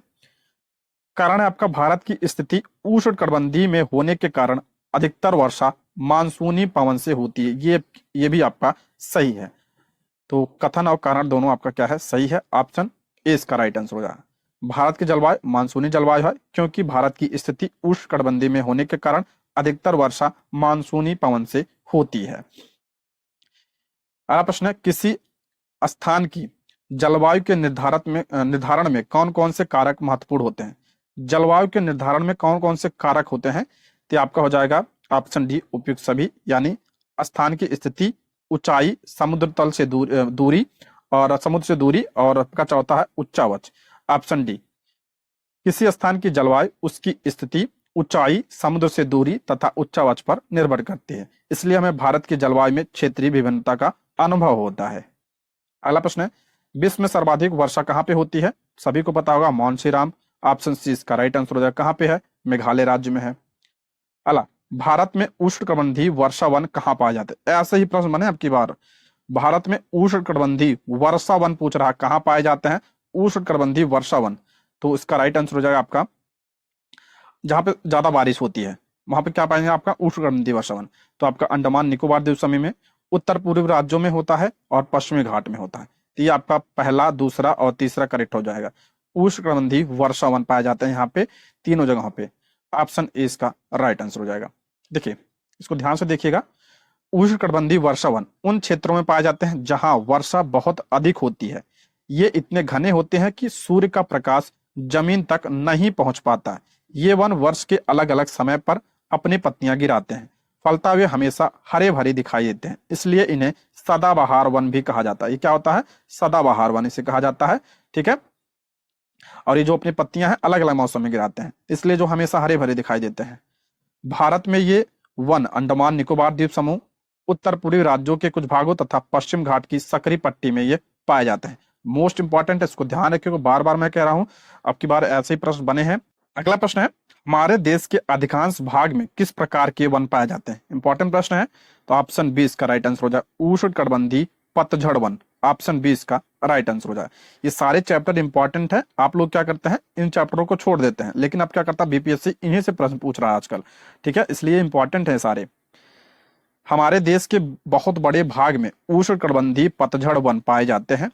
कारण है आपका, भारत की स्थिति उष्णकटिबंधीय में होने के कारण अधिकतर वर्षा मानसूनी पवन से होती है। ये भी आपका सही है। तो कथन और कारण दोनों आपका क्या है? सही है। ऑप्शन ए इसका राइट आंसर हो जाएगा। भारत की जलवायु मानसूनी जलवायु है, क्योंकि भारत की स्थिति उष्णकटिबंधीय में होने के कारण अधिकतर वर्षा मानसूनी पवन से होती है। अगला प्रश्न है, किसी स्थान की जलवायु के निर्धारण में कौन कौन से कारक महत्वपूर्ण होते हैं? जलवायु के निर्धारण में कौन कौन से कारक होते हैं? तो आपका हो जाएगा ऑप्शन डी, उपयुक्त सभी। यानी स्थान की स्थिति, ऊंचाई, समुद्र तल से दूरी और समुद्र से दूरी, और आपका चौथा है उच्चावच, ऑप्शन डी। किसी स्थान की जलवायु उसकी स्थिति, ऊंचाई, समुद्र से दूरी तथा उच्चावाच पर निर्भर करती है। इसलिए हमें भारत की जलवायु में क्षेत्रीय विभिन्नता का अनुभव होता है। अगला प्रश्न है, विश्व में सर्वाधिक वर्षा कहाँ पे होती है? सभी को पता होगा, मानसीराम। ऑप्शन सी इसका राइट आंसर हो जाएगा। कहाँ पे है? मेघालय राज्य में है। अला, भारत में उष्णकटिबंधीय वर्षा वन कहाँ पाए जाते हैं? ऐसे ही प्रश्न बने अब की बार। भारत में उष्णकटिबंधीय वर्षा वन पूछ रहा है, कहाँ पाए जाते हैं उष्णकटिबंधीय वर्षा वन? तो इसका राइट आंसर हो जाएगा आपका, जहां पे ज्यादा बारिश होती है वहां पे क्या पाएंगे आपका उष्णकटिबंधीय वर्षा वन। तो आपका अंडमान निकोबार द्वीप समूह में, उत्तर पूर्वी राज्यों में होता है और पश्चिमी घाट में होता है। तो ये आपका पहला, दूसरा और तीसरा करेक्ट हो जाएगा। उष्णकटिबंधीय वर्षा वन पाए जाते हैं यहाँ पे तीनों जगहों पे। ऑप्शन ए इसका राइट आंसर हो जाएगा। देखिए, इसको ध्यान से देखिएगा। उष्णकटिबंधीय वर्षा वन उन क्षेत्रों में पाए जाते हैं जहां वर्षा बहुत अधिक होती है। ये इतने घने होते हैं कि सूर्य का प्रकाश जमीन तक नहीं पहुंच पाता। ये वन वर्ष के अलग अलग समय पर अपनी पत्तियां गिराते हैं। फलता हुए हमेशा हरे भरे दिखाई देते हैं, इसलिए इन्हें सदाबहार वन भी कहा जाता है। ये क्या होता है? सदाबहार वन इसे कहा जाता है। ठीक है। और ये जो अपनी पत्तियां हैं अलग अलग मौसम में गिराते हैं, इसलिए जो हमेशा हरे भरे दिखाई देते हैं। भारत में ये वन अंडमान निकोबार द्वीप समूह, उत्तर पूर्वी राज्यों के कुछ भागों तथा पश्चिम घाट की सकरी पट्टी में ये पाए जाते हैं। मोस्ट इंपॉर्टेंट है, इसको ध्यान रखिएगा, बार बार मैं कह रहा हूं, अब की बार ऐसे ही प्रश्न बने हैं। अगला प्रश्न है, हमारे देश के अधिकांश भाग में किस प्रकार के वन पाए जाते हैं? इंपॉर्टेंट प्रश्न है। तो ऑप्शन बी इसका राइट आंसर हो जाए, उष्णकटिबंधीय पतझड़ वन। ऑप्शन बी इसका राइट आंसर हो जाए। ये सारे चैप्टर इंपॉर्टेंट है। आप लोग क्या करते हैं, इन चैप्टरों को छोड़ देते हैं, लेकिन अब क्या करता है बीपीएससी इन्हीं से प्रश्न पूछ रहा है आजकल। ठीक है, इसलिए इंपॉर्टेंट है सारे। हमारे देश के बहुत बड़े भाग में उष्णकटिबंधीय पतझड़ वन पाए जाते हैं।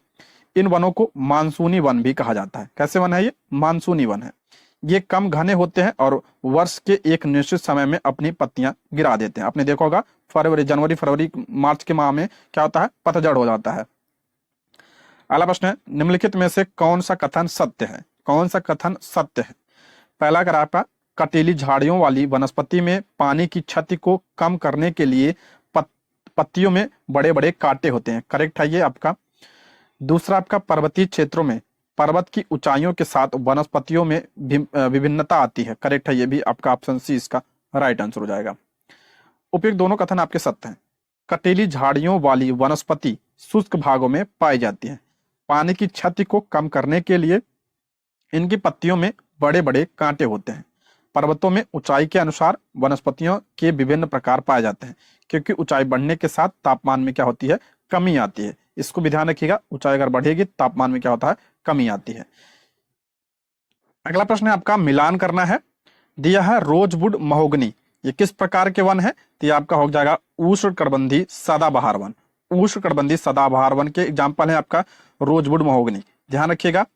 इन वनों को मानसूनी वन भी कहा जाता है। कैसे वन है ये? मानसूनी वन है। ये कम घने होते हैं और वर्ष के एक निश्चित समय में अपनी पत्तियां गिरा देते हैं। आपने देखा होगा फरवरी, जनवरी, फरवरी, मार्च के माह में क्या होता है? पतझड़ हो जाता है। अगला प्रश्न है, निम्नलिखित में से कौन सा कथन सत्य है? कौन सा कथन सत्य है? पहला कर आपका, कटीली झाड़ियों वाली वनस्पति में पानी की क्षति को कम करने के लिए पत्तियों में बड़े बड़े कांटे होते हैं। करेक्ट है ये आपका। दूसरा आपका, पर्वतीय क्षेत्रों में पर्वत की ऊंचाइयों के साथ वनस्पतियों में विभिन्नता आती है। करेक्ट है ये भी आपका। ऑप्शन सी इसका राइट आंसर हो जाएगा। उपयुक्त दोनों कथन आपके सत्य हैं। कटीली झाड़ियों वाली वनस्पति शुष्क भागों में पाई जाती है। पानी की क्षति को कम करने के लिए इनकी पत्तियों में बड़े बड़े कांटे होते हैं। पर्वतों में ऊंचाई के अनुसार वनस्पतियों के विभिन्न प्रकार पाए जाते हैं, क्योंकि ऊंचाई बढ़ने के साथ तापमान में क्या होती है? कमी आती है। इसको भी ध्यान रखिएगा, ऊंचाई अगर बढ़ेगी तापमान में क्या होता है? कमी आती है। अगला प्रश्न है आपका, मिलान करना है। दिया है रोजवुड महोगनी, ये किस प्रकार के वन है? तो ये आपका हो जाएगा उष्णकटिबंधीय सदाबहार वन। उष्णकटिबंधीय सदाबहार वन के एग्जाम्पल है आपका रोजवुड महोगनी। ध्यान रखिएगा।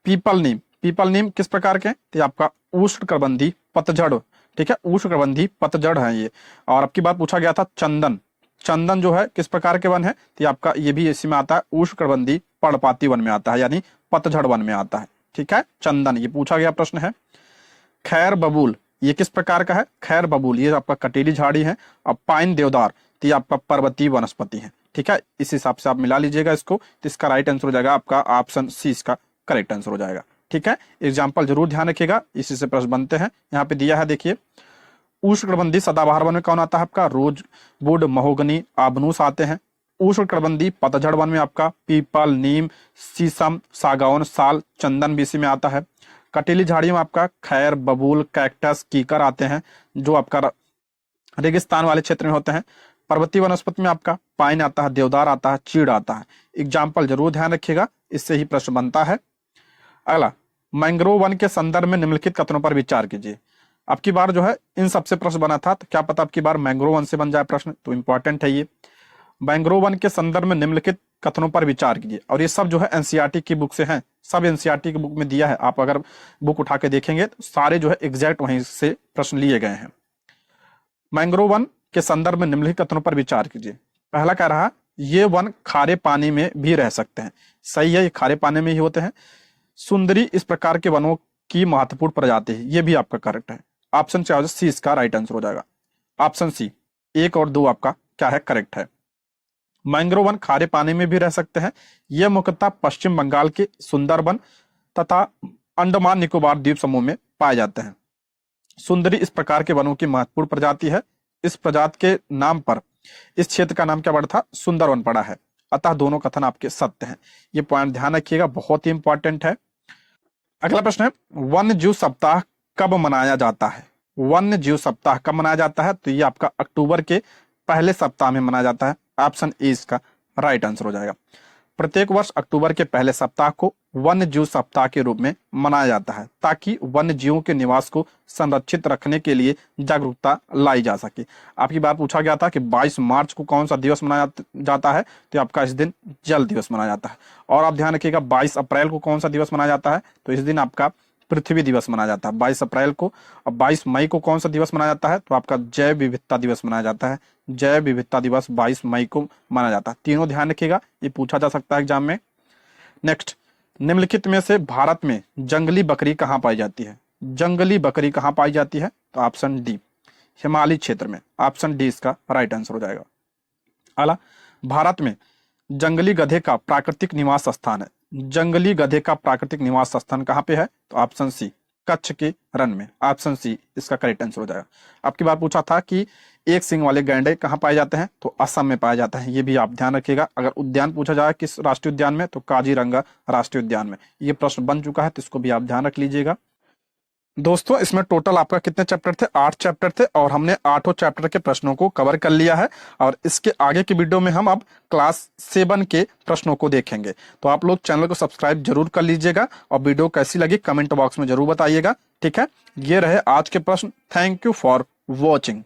पीपल नीम, पीपल नीम किस प्रकार के? तो आपका उष्णकटिबंधीय पतझड़। ठीक है, उष्णकटिबंधीय पतझड़ है ये। और अब की बात पूछा गया था चंदन, चंदन जो है किस प्रकार के वन है? तो आपका ये भी इसी में आता है, उष्णकटिबंधीय पर्णपाती वन में आता है, यानी पतझड़ वन में आता है। ठीक है, चंदन ये पूछा गया प्रश्न है। खैर बबूल ये किस प्रकार का है? खैर बबूल ये आपका कटीली झाड़ी है। और पाइन देवदार तो ये आपका पर्वतीय वनस्पति है। ठीक है, इस हिसाब से आप मिला लीजिएगा इसको, तो इसका राइट आंसर हो जाएगा आपका ऑप्शन सी इसका करेक्ट आंसर हो जाएगा। ठीक है, एग्जाम्पल जरूर ध्यान रखिएगा, इसी से प्रश्न बनते हैं। यहाँ पे दिया है देखिए, उष्णकटिबंधीय सदाबहार वन में कौन आता है आपका? रोजवुड, महोगनी, आबनूस आते हैं। उष्णकटिबंधीय पतझड़ वन में आपका पीपल, नीम, शीशम, सागौन, साल, चंदन भी इसी में आता है। कटीली झाड़ियों में आपका खैर, बबूल, कैक्टस, कीकर आते हैं, जो आपका रेगिस्तान वाले क्षेत्र में होते हैं। पर्वतीय वनस्पति में आपका पाइन आता है, देवदार आता है, चीड़ आता है। एग्जाम्पल जरूर ध्यान रखिएगा, इससे ही प्रश्न बनता है। अगला, मैंग्रोव वन के संदर्भ में निम्नलिखित कथनों पर विचार कीजिए। अब की बार जो है इन सबसे प्रश्न बना था, तो क्या पता अब की बार मैंग्रोव वन से बन जाए प्रश्न, तो इंपॉर्टेंट है ये। मैंग्रोव वन के संदर्भ में निम्नलिखित कथनों पर विचार कीजिए। और ये सब जो है एनसीईआरटी की बुक से हैं, सब एनसीईआरटी की बुक में दिया है। आप अगर बुक उठा के देखेंगे तो सारे जो है एग्जैक्ट वहीं से प्रश्न लिए गए हैं। मैंग्रोव वन के संदर्भ में निम्नलिखित कथनों पर विचार कीजिए। पहला कह रहा, ये वन खारे पानी में भी रह सकते हैं। सही है, ये खारे पानी में ही होते हैं। सुंदरी इस प्रकार के वनों की महत्वपूर्ण प्रजाति है, ये भी आपका करेक्ट है। ऑप्शन सी इसका राइट आंसर हो जाएगा। ऑप्शन सी 1 और 2 आपका क्या है? करेक्ट है। मैंग्रोव वन खारे पानी में भी रह सकते हैं। यह मुख्यतः पश्चिम बंगाल के सुंदरबन तथा अंडमान निकोबार द्वीप समूह में पाए जाते हैं। सुंदरी इस प्रकार के वनों की महत्वपूर्ण प्रजाति है। इस प्रजाति के नाम पर इस क्षेत्र का नाम क्या पड़ा था? सुंदरवन पड़ा है। अतः दोनों कथन आपके सत्य हैं। ये पॉइंट ध्यान रखिएगा, बहुत ही इंपॉर्टेंट है। अगला प्रश्न है, वन्य जीव सप्ताह कब मनाया जाता है? वन्य जीव सप्ताह कब मनाया जाता है? तो ये आपका अक्टूबर के पहले सप्ताह में मनाया जाता है। ऑप्शन ए इसका राइट आंसर हो जाएगा। प्रत्येक वर्ष अक्टूबर के पहले सप्ताह को वन्य जीव सप्ताह के रूप में मनाया जाता है, ताकि वन्य जीवों के निवास को संरक्षित रखने के लिए जागरूकता लाई जा सके। आपकी बार पूछा गया था कि 22 मार्च को कौन सा दिवस मनाया जाता है, तो आपका इस दिन जल दिवस मनाया जाता है। और आप ध्यान रखिएगा 22 अप्रैल को कौन सा दिवस मनाया जाता है, तो इस दिन आपका पृथ्वी दिवस मनाया जाता है 22 अप्रैल को। और 22 मई को कौन सा दिवस मनाया जाता है, तो आपका जैव विविधता दिवस मनाया जाता है। जैव विविधता दिवस 22 मई को मनाया जाता है। तीनों ध्यान रखिएगा, ये पूछा जा सकता है एग्जाम में। नेक्स्ट, निम्नलिखित में से भारत में जंगली बकरी कहाँ पाई जाती है? जंगली बकरी कहाँ पाई जाती है? तो ऑप्शन डी, हिमालय क्षेत्र में। ऑप्शन डी इसका राइट आंसर हो जाएगा। अगला, भारत में जंगली गधे का प्राकृतिक निवास स्थान है। जंगली गधे का प्राकृतिक निवास स्थान कहाँ पे है? तो ऑप्शन सी, कच्छ के रण में। ऑप्शन सी इसका करेक्ट आंसर हो जाएगा। आपकी बार पूछा था कि एक सींग वाले गैंडे कहाँ पाए जाते हैं, तो असम में पाया जाता है। ये भी आप ध्यान रखिएगा। अगर उद्यान पूछा जाए किस राष्ट्रीय उद्यान में, तो काजीरंगा राष्ट्रीय उद्यान में। ये प्रश्न बन चुका है, तो इसको भी आप ध्यान रख लीजिएगा। दोस्तों, इसमें टोटल आपका कितने चैप्टर थे? 8 चैप्टर थे, और हमने 8 चैप्टर के प्रश्नों को कवर कर लिया है। और इसके आगे की वीडियो में हम अब क्लास 7 के प्रश्नों को देखेंगे। तो आप लोग चैनल को सब्सक्राइब जरूर कर लीजिएगा, और वीडियो कैसी लगी कमेंट बॉक्स में जरूर बताइएगा। ठीक है, ये रहे आज के प्रश्न। Thank you for watching.